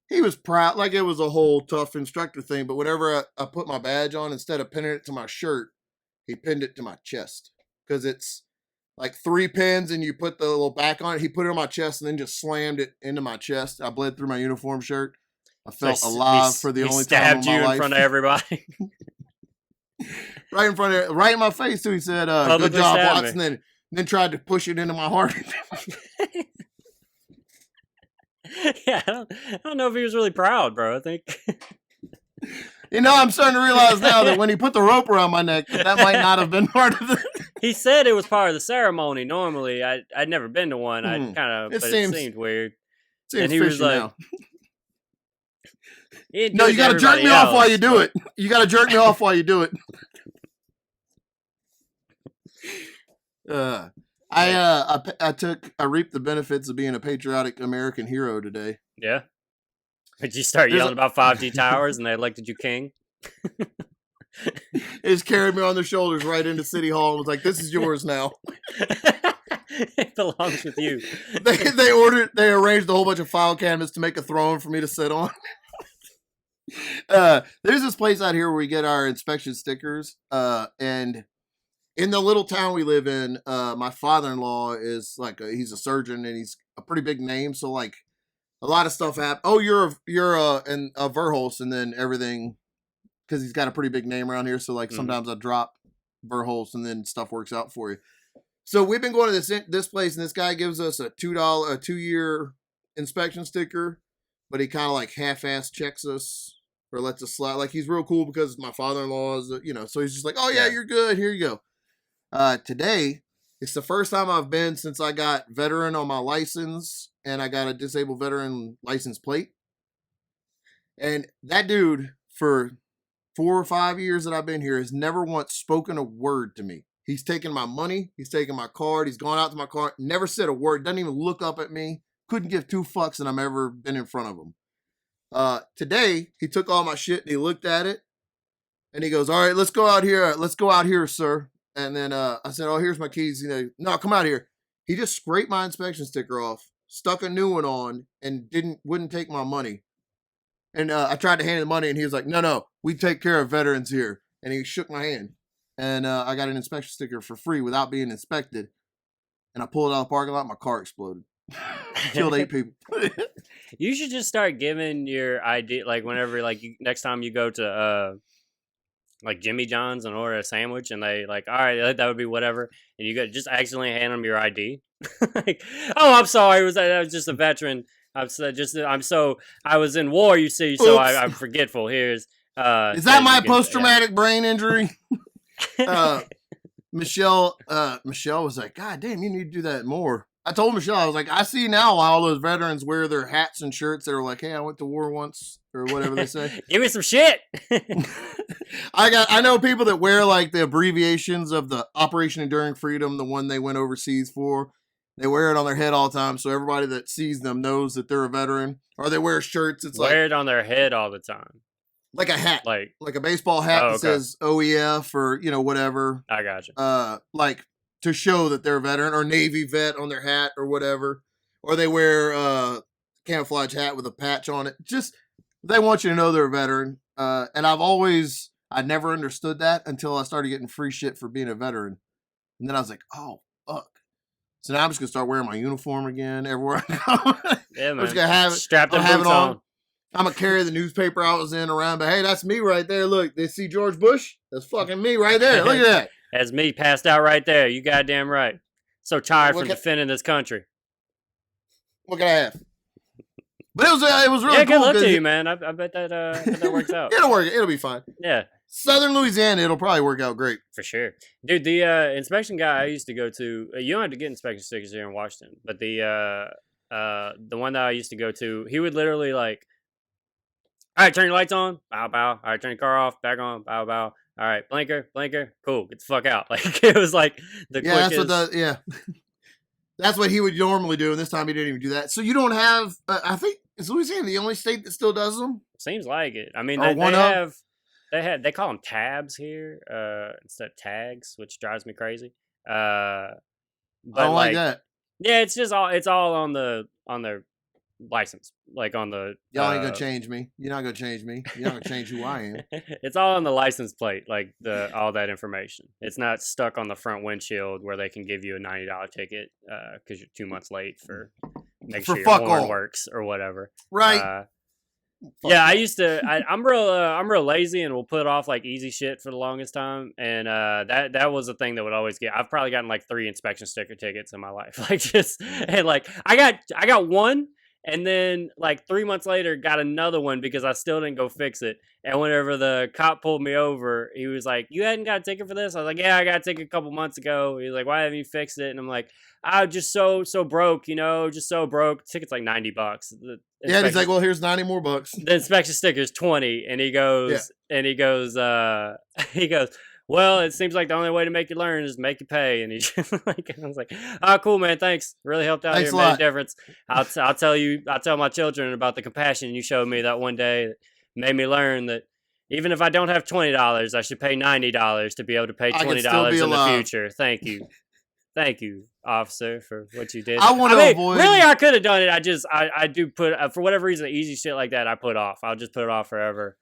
he was proud, like it was a whole tough instructor thing, but whenever I put my badge on, instead of pinning it to my shirt, he pinned it to my chest. Because it's like 3 pins and you put the little back on it. He put it on my chest and then just slammed it into my chest. I bled through my uniform shirt. I felt alive for the only time in my life. He stabbed you in front of everybody. right in my face too. He said, good job, Watson. Then tried to push it into my heart. Yeah, I don't know if he was really proud, bro. I think. You know, I'm starting to realize now that when he put the rope around my neck, that might not have been part of the... He said it was part of the ceremony. Normally, I'd never been to one. It seemed weird. And he was like, "No, you got to jerk me off while you do it. You got to jerk me off while you do it." I reaped the benefits of being a patriotic American hero today. Yeah. Did you start yelling about 5G towers and they elected you king? They just carried me on their shoulders right into City Hall and was like, "This is yours now." It belongs with you. They arranged a whole bunch of file cabinets to make a throne for me to sit on. There's this place out here where we get our inspection stickers. And in the little town we live in, my father-in-law is he's a surgeon and he's a pretty big name. So like a lot of stuff happens. Oh, you're a Verhulst, and then everything, because he's got a pretty big name around here. So like sometimes I drop Verhulst and then stuff works out for you. So we've been going to this place, and this guy gives us a $2-year inspection sticker, but he kind of like half-ass checks us or lets us slide. Like he's real cool because my father-in-law is, so he's just like, "Oh yeah, you're good. Here you go." Today, it's the first time I've been since I got veteran on my license and I got a disabled veteran license plate. And that dude, for 4 or 5 years that I've been here, has never once spoken a word to me. He's taken my money. He's taken my card. He's gone out to my car. Never said a word. Doesn't even look up at me. Couldn't give 2 fucks that I've ever been in front of him. Today, he took all my shit and he looked at it. And he goes, "All right, let's go out here. Let's go out here, sir." And then I said, "Oh, here's my keys." "No, come out here." He just scraped my inspection sticker off, stuck a new one on, and wouldn't take my money. And I tried to hand him the money, and he was like, No, we take care of veterans here." And he shook my hand. And I got an inspection sticker for free without being inspected. And I pulled it out of the parking lot, my car exploded. Killed 8 people. You should just start giving your ID, like whenever, next time you go to like Jimmy John's and order a sandwich, and they like, "All right, that would be whatever," and you just accidentally hand them your ID. Like, "Oh, I'm sorry, I was just a veteran. I was in war, you see, so I'm forgetful. Here's is that my post-traumatic brain injury?" Michelle was like, "God damn, you need to do that more." I told Michelle, I was like, "I see now why all those veterans wear their hats and shirts that are like, 'Hey, I went to war once,' or whatever they say." Give me some shit. I know people that wear like the abbreviations of the Operation Enduring Freedom, the one they went overseas for. They wear it on their head all the time, so everybody that sees them knows that they're a veteran. Or they wear shirts. It's wear it on their head all the time. Like a hat, like a baseball hat that says OEF or whatever. I gotcha. Like to show that they're a veteran, or Navy vet on their hat or whatever. Or they wear a camouflage hat with a patch on it. Just they want you to know they're a veteran. And I never understood that until I started getting free shit for being a veteran. And then I was like, "Oh fuck." So now I'm just gonna start wearing my uniform again everywhere I go. Yeah, man. I'm just gonna have it. Strap them boots on. I'm gonna carry the newspaper I was in around, but hey, that's me right there. Look, they see George Bush? That's fucking me right there. Look at that. That's me passed out right there. You goddamn right. So tired from defending this country. What can I have? But it was really Yeah, cool. good luck to you, man. I bet that works out. It'll work. It'll be fine. Yeah. Southern Louisiana, it'll probably work out great. For sure. Dude, the inspection guy I used to go to, you don't have to get inspection stickers here in Washington, but the one that I used to go to, he would literally like, all right, turn your lights on, bow, bow. All right, turn your car off, back on, bow, bow. All right, blinker, cool, get the fuck out. Like, it was like the quickest. That's what he would normally do, and this time he didn't even do that. So you don't have, I think, is Louisiana the only state that still does them? Seems like it. I mean, they call them tabs here instead of tags, which drives me crazy. But I don't like that. Yeah, it's all on their license, like on the. Y'all ain't gonna change me. You're not gonna change me. You're not gonna change who I am. It's all on the license plate, like all that information. It's not stuck on the front windshield where they can give you a $90 ticket because you're 2 months late for make sure your horn works or whatever. Right. Yeah, I'm real lazy and will put off like easy shit for the longest time, and that was the thing that would always get. I've probably gotten like 3 inspection sticker tickets in my life, I got one, and then like 3 months later got another one because I still didn't go fix it. And whenever the cop pulled me over, he was like, "You hadn't got a ticket for this?" I was like, "Yeah, I got a ticket a couple months ago." He was like, "Why haven't you fixed it?" And I'm like, "I was just so broke, just so broke." The ticket's like $90. Yeah, and he's like, "Well, here's 90 more bucks." The inspection sticker is 20, and he goes, "Well, it seems like the only way to make you learn is make you pay." And he's like, I was like, "Oh, cool, man, thanks. Really helped out here, made a difference. I'll tell my children about the compassion you showed me that one day that made me learn that even if I don't have $20, I should pay $90 to be able to pay $20 in the future. Thank you." Thank you, officer, for what you did. I want to avoid. Really, I could have done it. I do put, for whatever reason, easy shit like that, I put off. I'll just put it off forever.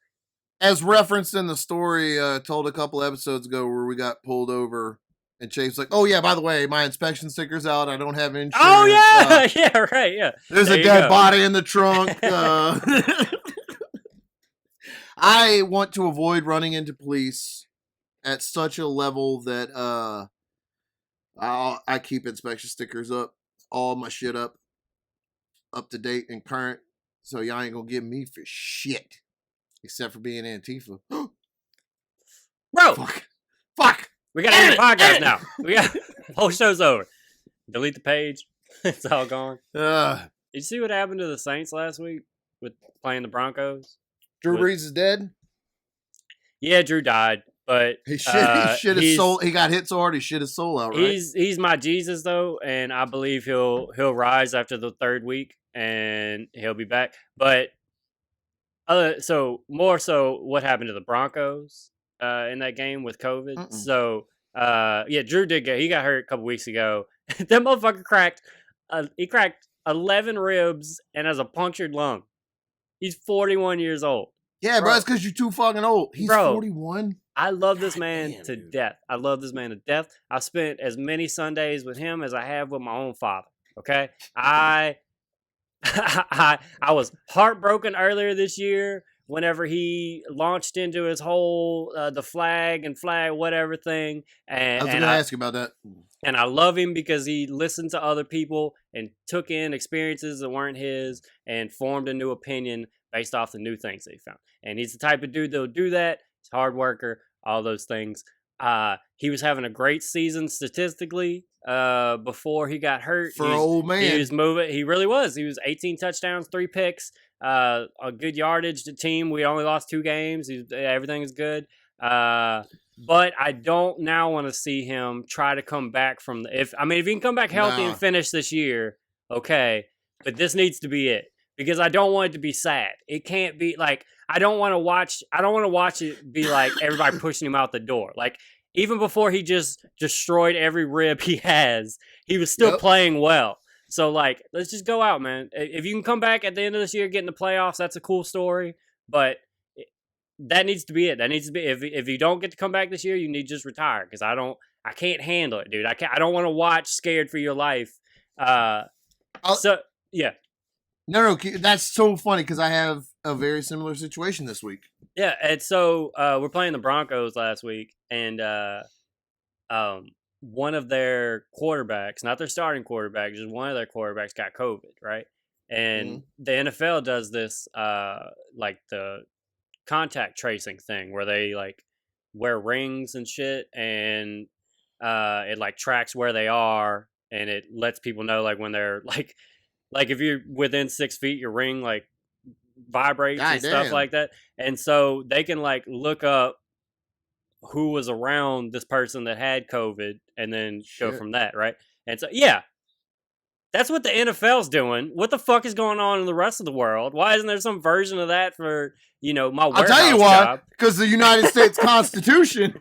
As referenced in the story told a couple episodes ago where we got pulled over and Chase was like, "Oh, yeah, by the way, my inspection sticker's out. I don't have insurance." Oh, yeah. Yeah, right. Yeah. There's a dead body in the trunk. I want to avoid running into police at such a level that I keep inspection stickers up, all my shit up to date and current. So y'all ain't gonna get me for shit, except for being Antifa. Bro, fuck. We gotta end the podcast now. Whole show's over. Delete the page. It's all gone. Did you see what happened to the Saints last week with playing the Broncos? Drew Brees is dead. Yeah, Drew died. But he shit his soul. He got hit so hard he shit his soul out. Right? He's my Jesus though, and I believe he'll rise after the 3rd week and he'll be back. But so more so, what happened to the Broncos in that game with COVID? Mm-mm. So Drew he got hurt a couple weeks ago. That motherfucker cracked 11 ribs and has a punctured lung. He's 41 years old. Yeah, bro, it's because you're too fucking old. He's 41. I love this man to death. I love this man to death. I've spent as many Sundays with him as I have with my own father. Okay, I was heartbroken earlier this year whenever he launched into his whole the flag whatever thing. And I was going to ask you about that. And I love him because he listened to other people and took in experiences that weren't his and formed a new opinion based off the new things that he found. And he's the type of dude that'll do that. He's a hard worker, all those things. He was having a great season statistically before he got hurt. For an old man. He was moving. He really was. He was 18 touchdowns, 3 picks, a good yardage to team. We only lost 2 games. Everything is good. But I don't now want to see him try to come back from if he can come back healthy and finish this year, okay. But this needs to be it. Because I don't want it to be sad. It can't be like I don't want to watch it be like everybody pushing him out the door. Like even before he just destroyed every rib he has, he was still playing well. So like let's just go out, man. If you can come back at the end of this year, get in the playoffs, that's a cool story. But that needs to be it. That needs to be if you don't get to come back this year, you need to just retire because I can't handle it, dude. I don't want to watch scared for your life. So yeah. No, that's so funny because I have a very similar situation this week. Yeah, and so we're playing the Broncos last week, and one of their quarterbacks, not their starting quarterback, just one of their quarterbacks got COVID, right? And the NFL does this, like the contact tracing thing where they like wear rings and shit, and it like tracks where they are, and it lets people know like when they're like if you're within 6 feet, your ring like vibrates and stuff like that, and so they can like look up who was around this person that had COVID and then go from that, right? And so yeah, that's what the NFL's doing. What the fuck is going on in the rest of the world? Why isn't there some version of that for, you know, my warehouse job? I'll tell you why. Because the United States Constitution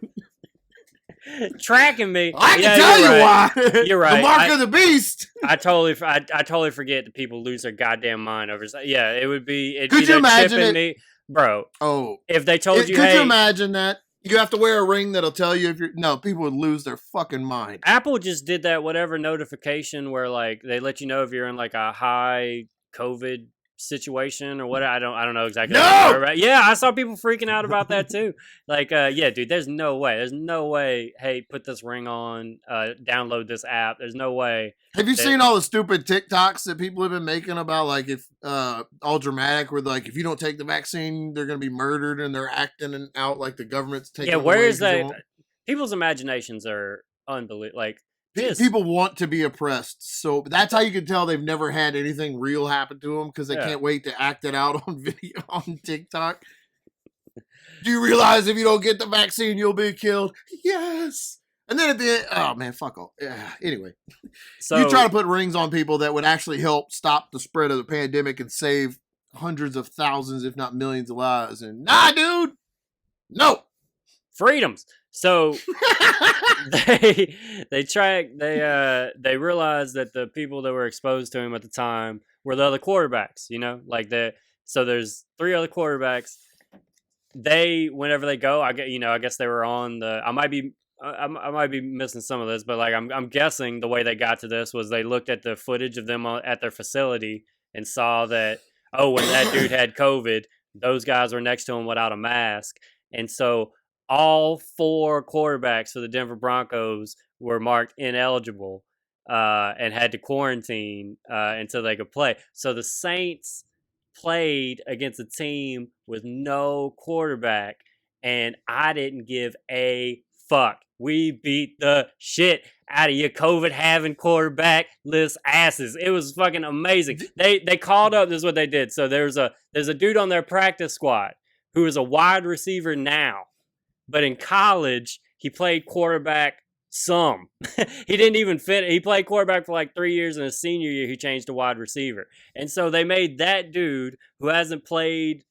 tracking me. I can tell you why. You're right. The mark of the beast. I totally forget that people lose their goddamn mind over. Yeah, it would be. Could you imagine it, me, bro? Oh, if they told you, could you imagine that? You have to wear a ring that'll tell you if you're... No, people would lose their fucking mind. Apple just did that whatever notification where like they let you know if you're in like a high COVID situation or what. I don't know exactly. No! Yeah, I saw people freaking out about that too. Like, yeah, dude, there's no way. Hey, put this ring on, download this app. There's no way. Have you seen all the stupid TikToks that people have been making about like if all dramatic where like if you don't take the vaccine they're gonna be murdered and they're acting out like the government's taking? Yeah, where is that? People's imaginations are unbelievable. Like people want to be oppressed, so that's how you can tell they've never had anything real happen to them because they can't wait to act it out on video on TikTok. Do you realize if you don't get the vaccine you'll be killed? Yes. And then at the end, oh man, fuck off. Yeah. Anyway, so you try to put rings on people that would actually help stop the spread of the pandemic and save hundreds of thousands, if not millions of lives. And nah, dude, no freedoms. So they realized that the people that were exposed to him at the time were the other quarterbacks. You know, like that. So there's 3 other quarterbacks. They whenever they go, I guess they were on the. I might be missing some of this, but like I'm guessing the way they got to this was they looked at the footage of them at their facility and saw that when that dude had COVID, those guys were next to him without a mask, and so all 4 quarterbacks for the Denver Broncos were marked ineligible and had to quarantine until they could play. So the Saints played against a team with no quarterback, and I didn't give a fuck. We beat the shit out of your COVID-having quarterback-less asses. It was fucking amazing. They called up. This is what they did. So there's a dude on their practice squad who is a wide receiver now, but in college he played quarterback some. He didn't even fit. He played quarterback for like 3 years, and his senior year he changed to wide receiver. And so they made that dude who hasn't played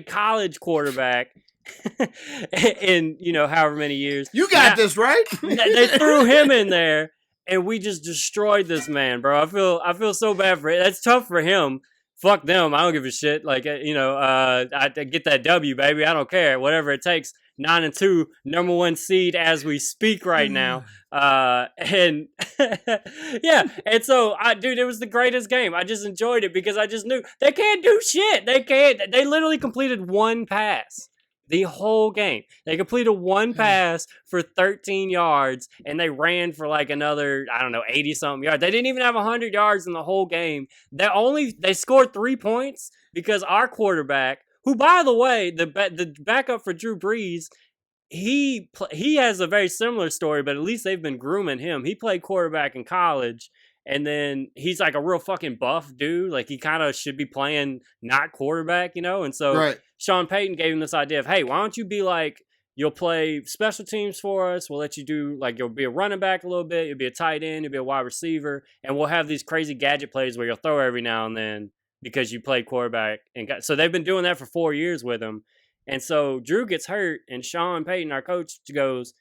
college quarterback in however many years. You got this right. They threw him in there, and we just destroyed this man, bro. I feel so bad for it. That's tough for him. Fuck them. I don't give a shit. Like I get that W, baby. I don't care. Whatever it takes. 9-2, number 1 seed as we speak right now. And yeah, and so dude, it was the greatest game. I just enjoyed it because I just knew they can't do shit. They literally completed 1 pass. The whole game. They completed 1 pass for 13 yards, and they ran for like another, 80-something yards. They didn't even have 100 yards in the whole game. They scored 3 points because our quarterback, who, by the way, the backup for Drew Brees, he has a very similar story, but at least they've been grooming him. He played quarterback in college, and then he's like a real fucking buff dude. Like he kind of should be playing not quarterback, And so right. Sean Payton gave him this idea of, hey, why don't you be like, you'll play special teams for us. We'll let you do like, you'll be a running back a little bit. You'll be a tight end. You'll be a wide receiver. And we'll have these crazy gadget plays where you'll throw every now and then because you played quarterback. So they've been doing that for 4 years with him. And so Drew gets hurt, and Sean Payton, our coach, goes,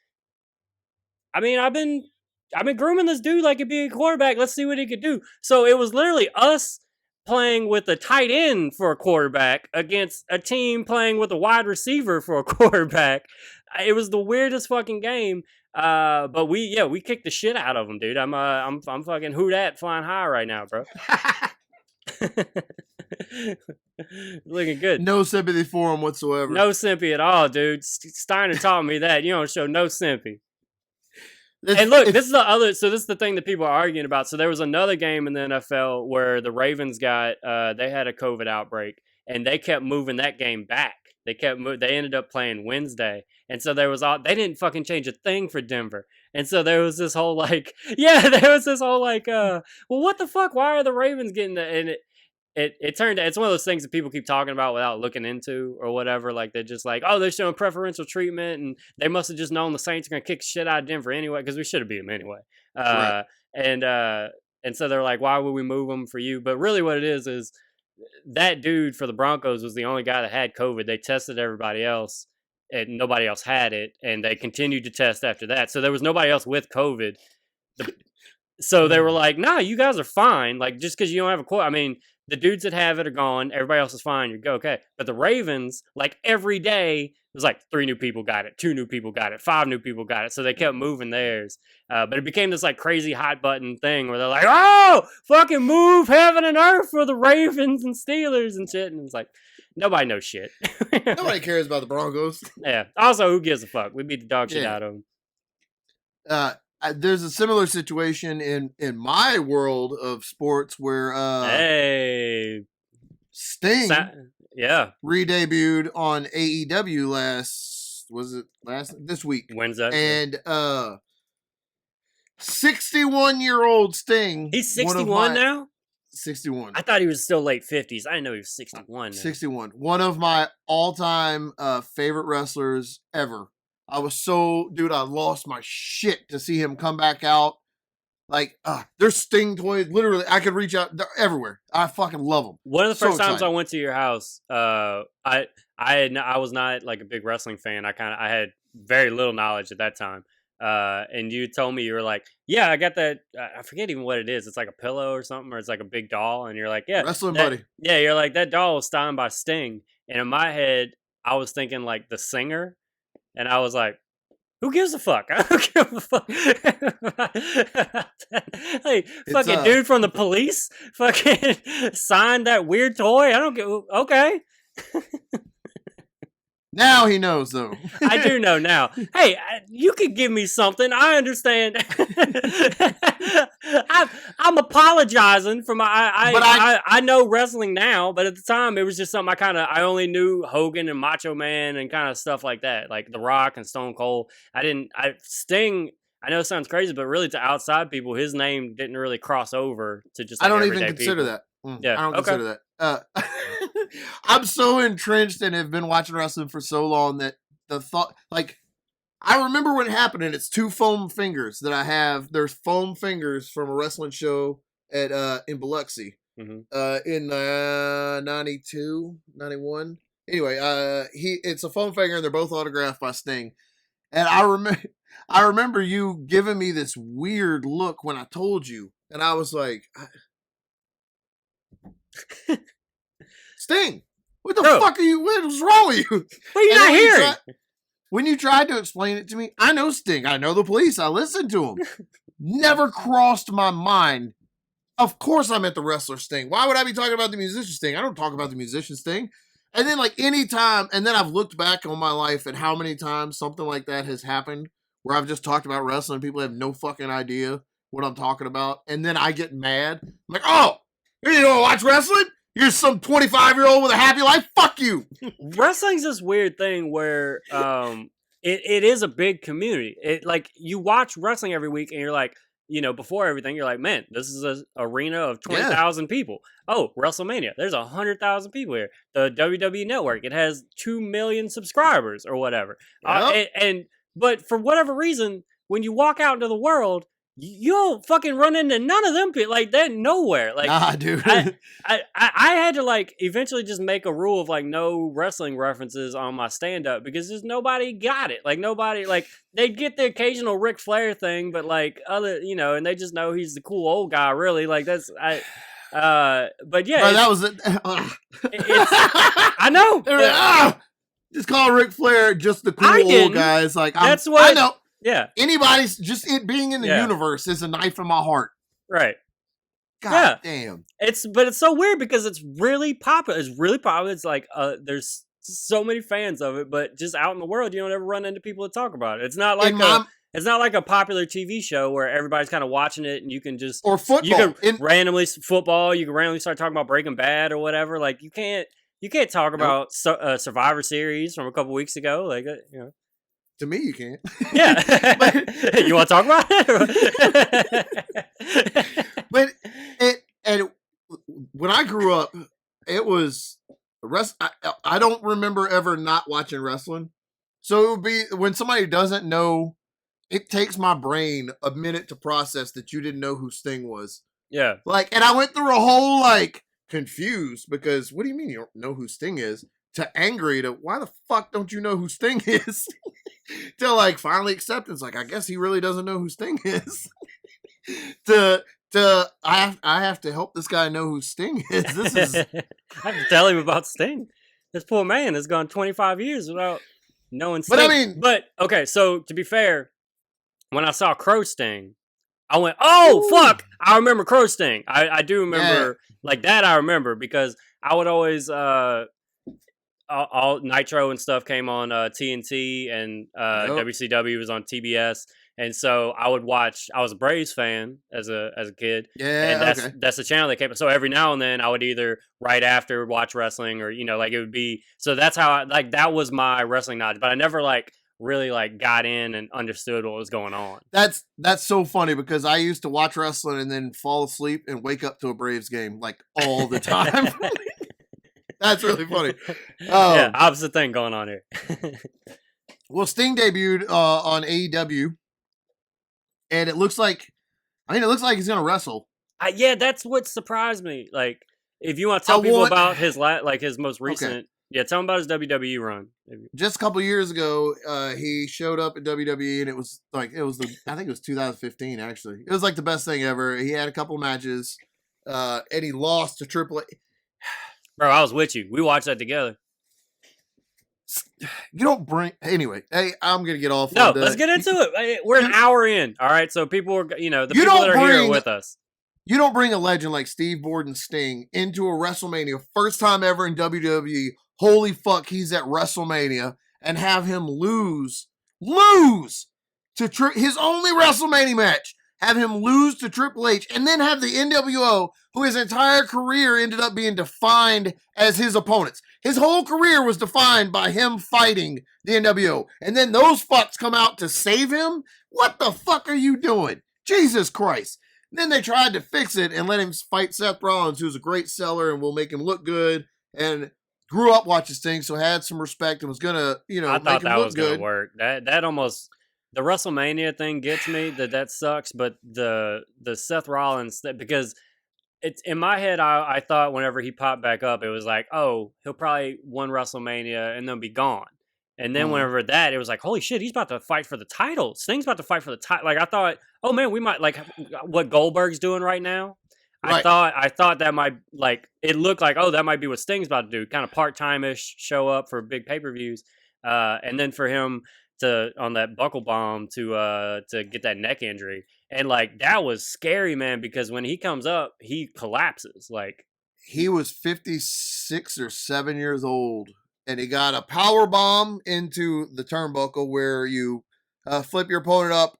I've been grooming this dude like he'd be a quarterback. Let's see what he could do. So it was literally us playing with a tight end for a quarterback against a team playing with a wide receiver for a quarterback. It was the weirdest fucking game. But we kicked the shit out of him, dude. I'm fucking who dat flying high right now, bro. Looking good. No sympathy for him whatsoever. No sympathy at all, dude. Steiner taught me that. You don't show no sympathy. And look, this is the other. So this is the thing that people are arguing about. So there was another game in the NFL where the Ravens got they had a COVID outbreak, and they kept moving that game back. They ended up playing Wednesday, and so there was they didn't fucking change a thing for Denver. And so there was this whole like, well, what the fuck? Why are the Ravens getting the? And it turned out it's one of those things that people keep talking about without looking into or whatever. Like they're just like, oh, they're showing preferential treatment, and they must have just known the Saints are gonna kick shit out of Denver anyway because we should have beat them anyway. Right. And so they're like, why would we move them for you? But really, what it is that dude for the Broncos was the only guy that had COVID. They tested everybody else, and nobody else had it, and they continued to test after that. So there was nobody else with COVID. So they were like, nah, you guys are fine. Like, just because you don't have a quote. I mean, the dudes that have it are gone. Everybody else is fine. You go, okay. But the Ravens, like, every day, it was like 3 new people got it, 2 new people got it, 5 new people got it. So they kept moving theirs. But it became this, like, crazy hot button thing where they're like, oh, fucking move heaven and earth for the Ravens and Steelers and shit. And it's like, nobody knows shit. Nobody cares about the Broncos. Yeah. Also, who gives a fuck? We beat the dog shit out of them. There's a similar situation in my world of sports where Sting re-debuted on AEW this week Wednesday, and 61-year-old Sting, he's 61 now. 61. I thought he was still late 50s. I didn't know he was 61 now. 61. One of my all-time favorite wrestlers ever. I lost my shit to see him come back out. Like, there's Sting toys. Literally, I could reach out. They're everywhere. I fucking love them. One of the first times I went to your house, I was not like a big wrestling fan. I had very little knowledge at that time. And you told me, you were like, yeah, I got that. I forget even what it is. It's like a pillow or something, or it's like a big doll. And you're like, yeah, wrestling buddy. Yeah, you're like, that doll was signed by Sting. And in my head, I was thinking like the singer. And I was like, who gives a fuck? I don't give a fuck. Hey, fucking dude from the police fucking signed that weird toy. I don't give. Okay. Now he knows, though. I do know now. Hey, you could give me something. I understand. I'm apologizing for my. I know wrestling now, but at the time it was just something I only knew Hogan and Macho Man and kind of stuff like that, like The Rock and Stone Cold. Sting. I know it sounds crazy, but really to outside people, his name didn't really cross over to just. Like, I don't even consider that. Yeah, I don't consider that. I'm so entrenched and have been watching wrestling for so long that the thought, like, I remember when it happened, and it's 2 foam fingers that I have. There's foam fingers from a wrestling show at in Biloxi in 92, 91. Anyway, it's a foam finger, and they're both autographed by Sting. And I remember you giving me this weird look when I told you, and I was like, Sting, what the fuck are you? What was wrong with you? What are you not hearing? When you tried to explain it to me, I know Sting. I know the police. I listened to him. Never crossed my mind. Of course I'm at the wrestler Sting. Why would I be talking about the musician Sting? I don't talk about the musician Sting. And then, like, any time, and then I've looked back on my life and how many times something like that has happened where I've just talked about wrestling. People have no fucking idea what I'm talking about. And then I get mad. I'm like, oh, you don't watch wrestling? You're some 25-year-old with a happy life? Fuck you. Wrestling's this weird thing where it is a big community. It, like, you watch wrestling every week and you're like, you know, before everything, you're like, man, this is an arena of 20,000 people. Oh, WrestleMania, there's 100,000 people here. The WWE Network, it has 2 million subscribers or whatever. Yep. But for whatever reason, when you walk out into the world, you don't fucking run into none of them people. Like, they're nowhere. Like, nah, dude. I had to, like, eventually just make a rule of, like, no wrestling references on my stand-up because just nobody got it. Like, nobody, like, they'd get the occasional Ric Flair thing, but, like, other, you know, and they just know he's the cool old guy, really. Like, that's, but yeah. Bro, that was it. I know. Just call Ric Flair just the cool old guy. It's like, I know. Yeah. Anybody's just it being in the universe is a knife in my heart. Right. God damn. But it's so weird because it's really popular. It's really popular. It's like there's so many fans of it, but just out in the world, you don't ever run into people to talk about it. It's not like It's not like a popular TV show where everybody's kind of watching it and you can just or football. You can randomly start talking about Breaking Bad or whatever. Like you can't talk about Survivor Series from a couple weeks ago. Like To me, you can't. Yeah. You want to talk about it? But when I grew up, it was I don't remember ever not watching wrestling. So it would be when somebody doesn't know, it takes my brain a minute to process that you didn't know who Sting was. Yeah. And I went through a whole confused because what do you mean you don't know who Sting is? To angry to why the fuck don't you know who Sting is? To finally acceptance, I guess he really doesn't know who Sting is. I have to help this guy know who Sting is. This is I have to tell him about Sting. This poor man has gone 25 years without knowing Sting. But okay, so to be fair, when I saw Crow Sting, I went, "Oh fuck! I remember Crow Sting. I do remember that. I remember because I would always all Nitro and stuff came on TNT and WCW was on TBS." And so I would watch. I was a Braves fan as a kid. Yeah, and that's the channel they kept. So every now and then I would either right after watch wrestling or it would be. So that's how that was my wrestling knowledge. But I never really got in and understood what was going on. That's so funny because I used to watch wrestling and then fall asleep and wake up to a Braves game all the time. That's really funny. Yeah, opposite thing going on here. Well, Sting debuted on AEW. And it looks like he's gonna wrestle. Yeah, that's what surprised me. If you want to tell people about his his most recent, tell him about his WWE run. Just a couple years ago, he showed up at WWE, and it was I think it was 2015. Actually, it was the best thing ever. He had a couple matches, and he lost to Triple H. Bro, I was with you. We watched that together. You don't bring anyway. Hey, I'm gonna get off. No, let's get into it. We're an hour in. All right, so people are, the people that are here with us. You don't bring a legend like Steve Borden Sting into a WrestleMania, first time ever in WWE. Holy fuck, he's at WrestleMania, and have him lose to his only WrestleMania match. Have him lose to Triple H, and then have the NWO, who his entire career ended up being defined as his opponents. His whole career was defined by him fighting the NWO. And then those fucks come out to save him? What the fuck are you doing? Jesus Christ. And then they tried to fix it and let him fight Seth Rollins, who's a great seller and will make him look good. And grew up watching Sting, so had some respect and was going to, I thought that was going to work. That almost... The WrestleMania thing gets me, that sucks, but the Seth Rollins, because it's in my head, I thought whenever he popped back up, it was he'll probably win WrestleMania and then be gone. And then whenever it was holy shit, he's about to fight for the title. Sting's about to fight for the title. I thought, oh man, we might, what Goldberg's doing right now. Right. I thought that might, it looked that might be what Sting's about to do, kind of part-time-ish, show up for big pay-per-views. And then for him on that buckle bomb to get that neck injury. And that was scary, man, because when he comes up, he collapses. He was 56 or 7 years old, and he got a power bomb into the turnbuckle where you flip your opponent up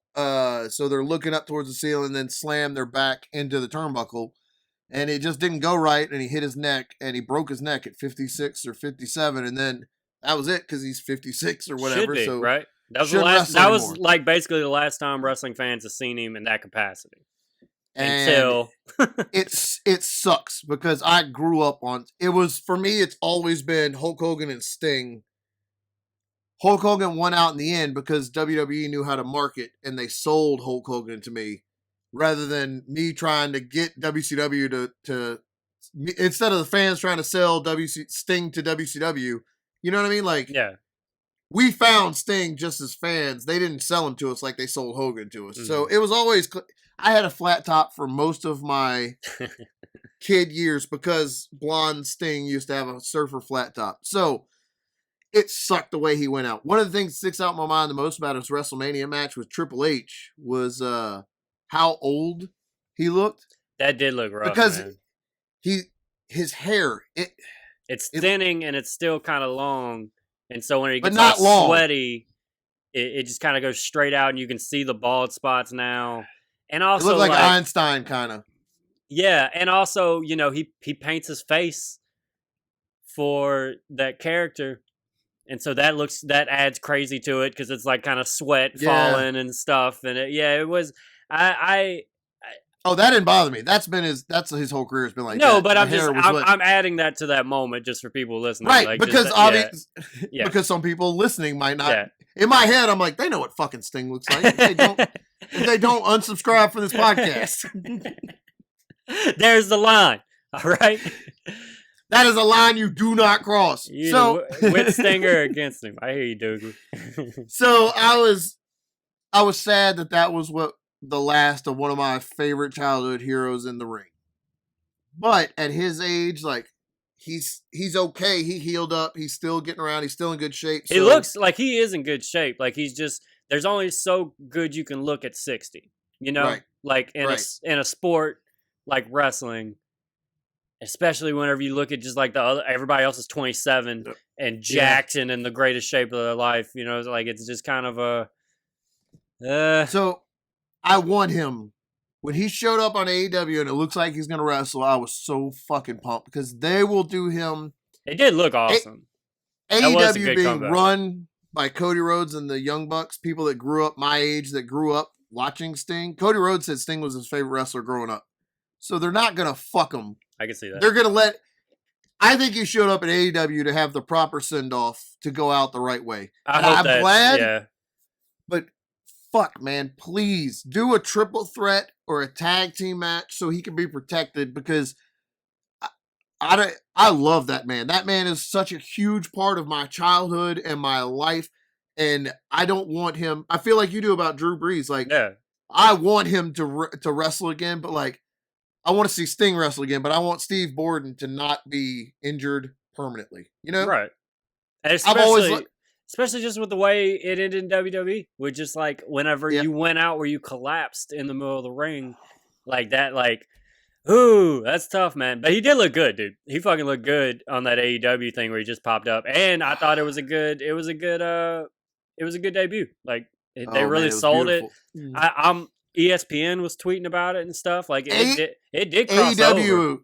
so they're looking up towards the ceiling and then slam their back into the turnbuckle. And it just didn't go right, and he hit his neck, and he broke his neck at 56 or 57, and then that was it because he's 56 or whatever. Should be, so right? That was the last. That was basically the last time wrestling fans have seen him in that capacity. And it sucks because I grew up on it. Was for me, it's always been Hulk Hogan and Sting. Hulk Hogan won out in the end because WWE knew how to market and they sold Hulk Hogan to me rather than me trying to get WCW to instead of the fans trying to sell Sting to WCW. You know what I mean? Yeah. We found Sting just as fans. They didn't sell him to us like they sold Hogan to us. Mm-hmm. So it was always... I had a flat top for most of my kid years because blonde Sting used to have a surfer flat top. So it sucked the way he went out. One of the things that sticks out in my mind the most about his WrestleMania match with Triple H was how old he looked. That did look rough, because man. His hair... It's thinning and it's still kind of long. And so when he gets all sweaty, it just kind of goes straight out, and you can see the bald spots now. And It also, looked like Einstein kind of. yeah, and also, he paints his face for that character, and so that adds crazy to it because it's like kind of sweat falling and stuff, and it was I Oh, that didn't bother me. That's his whole career has been like no, that. but I'm adding that to that moment just for people listening, right? like, because yeah. because some people listening might not. Yeah. In my head, I'm like, they know what fucking Sting looks like. If they don't unsubscribe from this podcast. There's the line. All right. That is a line you do not cross. So with Stinger against him. I hear you, Dougal. So I was sad that was what the last of one of my favorite childhood heroes in the ring. But at his age, like, he's okay. He healed up. He's still getting around. He's still in good shape. So. He looks like he is in good shape. Like, he's just, there's only so good you can look at 60. Right. Like in a sport like wrestling, especially whenever you look at just like everybody else is 27 and jacked and in the greatest shape of their life. Like, it's just kind of a. So I want him. When he showed up on AEW and it looks like he's going to wrestle, I was so fucking pumped because they will do him. It did look awesome. AEW being run by Cody Rhodes and the Young Bucks, people that grew up my age, that grew up watching Sting. Cody Rhodes said Sting was his favorite wrestler growing up. So they're not going to fuck him. I can see that. They're going to I think he showed up at AEW to have the proper send-off to go out the right way. I'm glad. Yeah. But fuck, man, please do a triple threat or a tag team match so he can be protected because I love that man. That man is such a huge part of my childhood and my life, and I don't want him. I feel like you do about Drew Brees. Like, I want him to wrestle again, but like, I want to see Sting wrestle again, but I want Steve Borden to not be injured permanently. Right? And especially just with the way it ended in WWE, with just like whenever you went out where you collapsed in the middle of the ring, like that, like, ooh, that's tough, man. But he did look good, dude. He fucking looked good on that AEW thing where he just popped up, and I thought it was a good debut. Like, they really sold it. ESPN was tweeting about it and stuff. Like, it did cross over.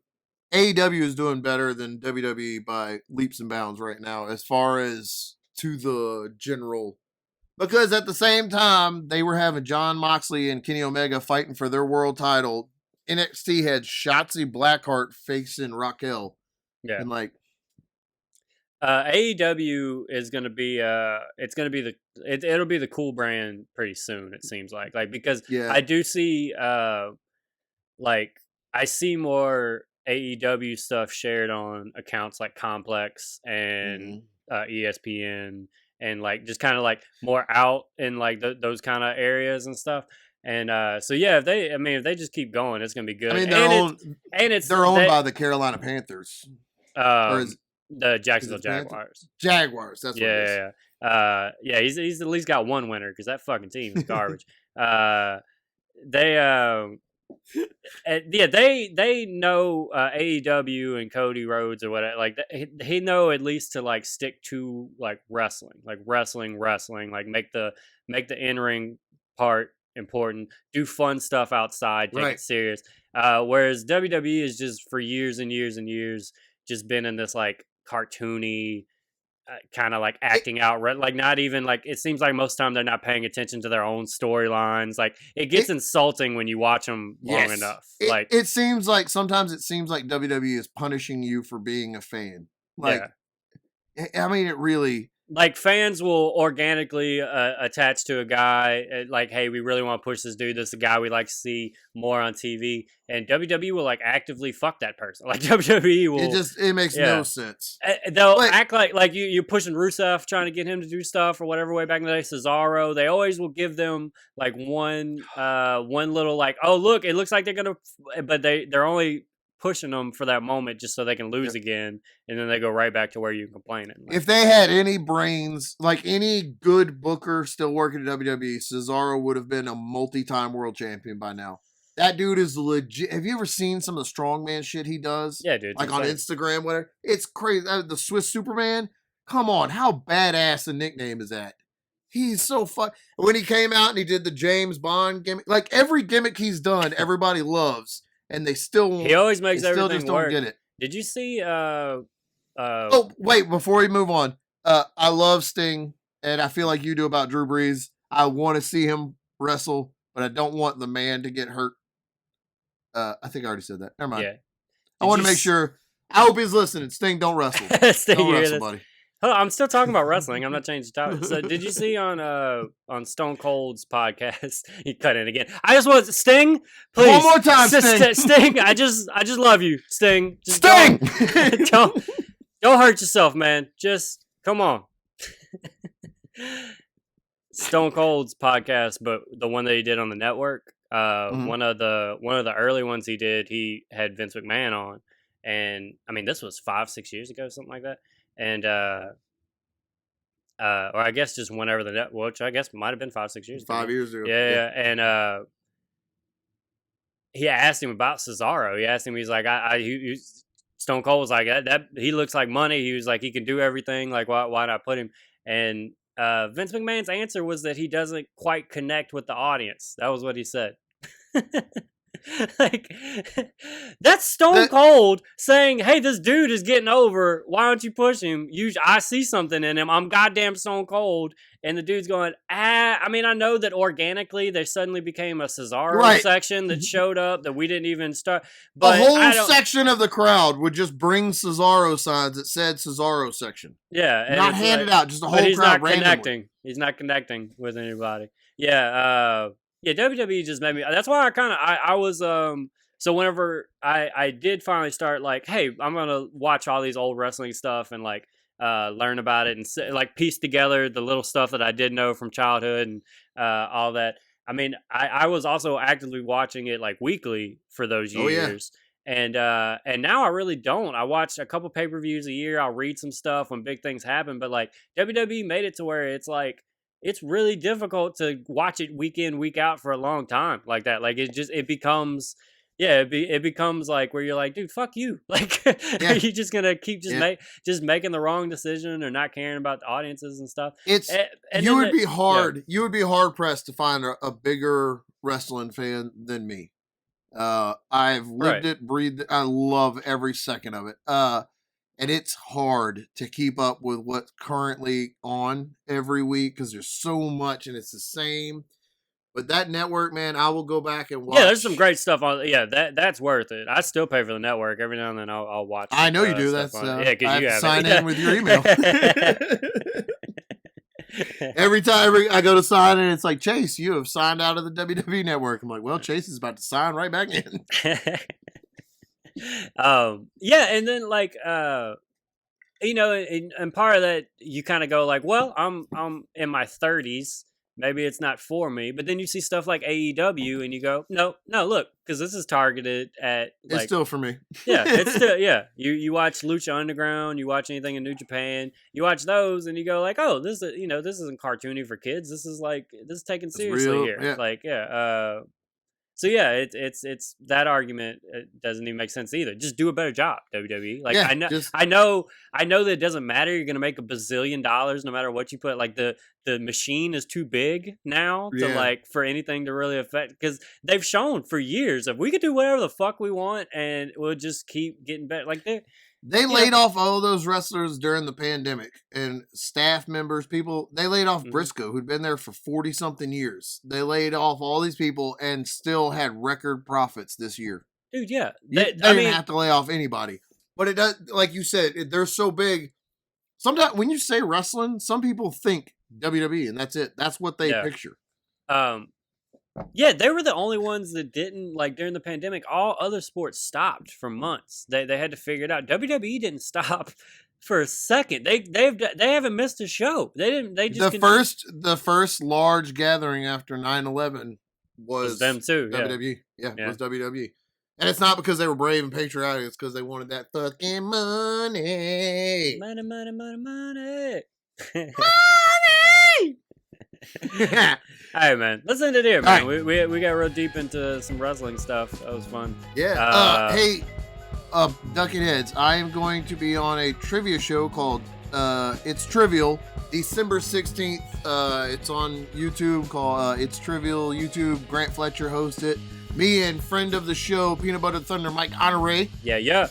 AEW is doing better than WWE by leaps and bounds right now, as far as to the general, because at the same time they were having Jon Moxley and Kenny Omega fighting for their world title. NXT had Shotzi Blackheart facing Raquel. Yeah. And like, AEW is going to be it'll be the cool brand pretty soon, it seems like because I do see like, I see more AEW stuff shared on accounts like Complex and ESPN, and like just kind of like more out in like those kind of areas and stuff. And so if they just keep going, it's gonna be good. I mean, they're owned by the Carolina Panthers. The Jacksonville Jaguars. Jaguars, that's what it is. He's at least got one winner because that fucking team is garbage. They know AEW and Cody Rhodes or whatever. Like, he know at least to like stick to like wrestling, like like make the in ring part important. Do fun stuff outside. Take it serious. Whereas WWE is just for years and years and years just been in this like cartoony kind of like acting out, like not even like, it seems like most of the time they're not paying attention to their own storylines. Like, it gets insulting when you watch them long enough. It seems like sometimes WWE is punishing you for being a fan. Like, I mean, it really, like, fans will organically attach to a guy, like, hey, we really want to push this dude. This is a guy we like to see more on TV. And WWE will, like, actively fuck that person. Like, WWE will... It makes no sense. They'll act like you're pushing Rusev, trying to get him to do stuff or whatever way back in the day. Cesaro. They always will give them, like, one little, like, oh, look, it looks like they're going to... But they're only pushing them for that moment just so they can lose again, and then they go right back to where you're complaining. Like, if they had any brains, like any good booker still working at WWE, Cesaro would have been a multi-time world champion by now. That dude is legit. Have you ever seen some of the strongman shit he does? Yeah, dude. Like on Instagram, whatever. It's crazy. The Swiss Superman. Come on, how badass a nickname is that? He's so fun. When he came out and he did the James Bond gimmick, like every gimmick he's done, everybody loves, and they still won't. He always makes they still everything just work. don't get it. Did you see? Oh wait, before we move on, I love Sting, and I feel like you do about Drew Brees. I want to see him wrestle, but I don't want the man to get hurt. I think I already said that. Never mind. Yeah. I want to make sure. I hope he's listening. Sting, don't wrestle. Sting, Don't wrestle, buddy. Oh, I'm still talking about wrestling. I'm not changing the topic. So, did you see on Stone Cold's podcast? You cut in again. I just want Sting, please. One more time, Sting. Sting. I just love you, Sting. Just Sting. Don't hurt yourself, man. Just come on. Stone Cold's podcast, but the one that he did on the network. One of the early ones he did, he had Vince McMahon on, and I mean this was 5-6 years ago, something like that. And or I guess just whenever which I guess might have been 5-6 years ago. 5 years ago. Yeah. And he asked him about Cesaro. He asked him, he's like, Stone Cold was like, that he looks like money. He was like, he can do everything. Like, why not put him? And Vince McMahon's answer was that he doesn't quite connect with the audience. That was what he said. Like, that's Stone Cold saying, hey, this dude is getting over, why don't you push him? I see something in him, I'm goddamn Stone Cold. And the dude's going, I mean, I know that organically there suddenly became a Cesaro section that showed up that we didn't even start, but a whole section of the crowd would just bring Cesaro signs that said Cesaro section. Yeah, and not handed out, just a whole crowd randomly. He's not connecting with anybody. Yeah, WWE just made me. That's why I was so whenever I did finally start like, hey, I'm gonna watch all these old wrestling stuff and like learn about it and like piece together the little stuff that I did know from childhood and all that. I mean, I was also actively watching it like weekly for those years. And now I really don't. I watch a couple pay-per-views a year. I'll read some stuff when big things happen, but like WWE made it to where it's like it's really difficult to watch it week in, week out for a long time like that. Like it becomes like where you're like, dude, fuck you. Like, are you just gonna keep just making the wrong decision or not caring about the audiences and stuff? You would be hard pressed to find a bigger wrestling fan than me. I've lived it, breathed it. I love every second of it. And it's hard to keep up with what's currently on every week because there's so much and it's the same. But that network, man, I will go back and watch. Yeah, there's some great stuff on. Yeah, that's worth it. I still pay for the network every now and then. I'll watch. I know you do. That's because you have sign in with your email. Every time I go to sign in, it's like, Chase, you have signed out of the WWE network. I'm like, well, Chase is about to sign right back in. And then like you know, and part of that you kind of go like, well, I'm in my 30s, maybe it's not for me, but then you see stuff like AEW and you go, no, look, because this is targeted at like, it's still for me. Yeah, it's still you watch Lucha Underground, you watch anything in New Japan, you watch those and you go like, oh, this isn't cartoony for kids, this is taken seriously real, here. yeah. Like so yeah, it's that argument. It doesn't even make sense either. Just do a better job, WWE. Like I know that it doesn't matter. You're gonna make $1 bazillion no matter what you put. Like the machine is too big now to like for anything to really affect. Because they've shown for years if we could do whatever the fuck we want and we'll just keep getting better. Like they laid off all those wrestlers during the pandemic and staff members, people. They laid off Briscoe, who'd been there for 40-something years. They laid off all these people and still had record profits this year. Dude, yeah. They didn't have to lay off anybody. But it does, like you said, they're so big. Sometimes when you say wrestling, some people think WWE, and that's it. That's what they picture. Yeah, they were the only ones that didn't, like, during the pandemic. All other sports stopped for months. They had to figure it out. WWE didn't stop for a second. They haven't missed a show. They didn't. They just the first large gathering after 9/11 was them too. WWE. Yeah, it was WWE. And it's not because they were brave and patriotic. It's because they wanted that fucking money. Money, money, money, money. Money! All right, man. Let's end it here, man. Right. We got real deep into some wrestling stuff. That was fun. Yeah. Hey, Ducket Heads, I am going to be on a trivia show called It's Trivial, December 16th. It's on YouTube called It's Trivial YouTube. Grant Fletcher hosts it. Me and friend of the show, Peanut Butter Thunder, Mike Honore. Yeah.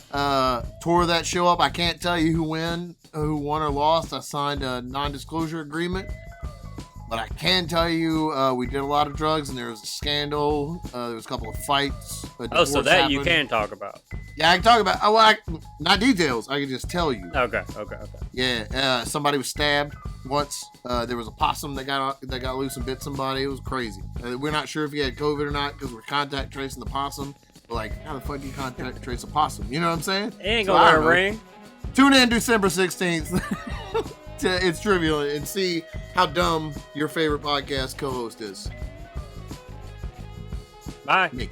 Tore that show up. I can't tell you who won or lost. I signed a non-disclosure agreement. But I can tell you, we did a lot of drugs, and there was a scandal. There was a couple of fights. So that happened. You can talk about. Yeah, I can talk about. Not details. I can just tell you. Okay. Yeah, somebody was stabbed once. There was a possum that got loose and bit somebody. It was crazy. We're not sure if he had COVID or not because we're contact tracing the possum. But like, how the fuck do you contact trace a possum? You know what I'm saying? He ain't gonna wear a ring. Tune in December 16th. It's Trivial and see how dumb your favorite podcast co-host is. Bye. Me.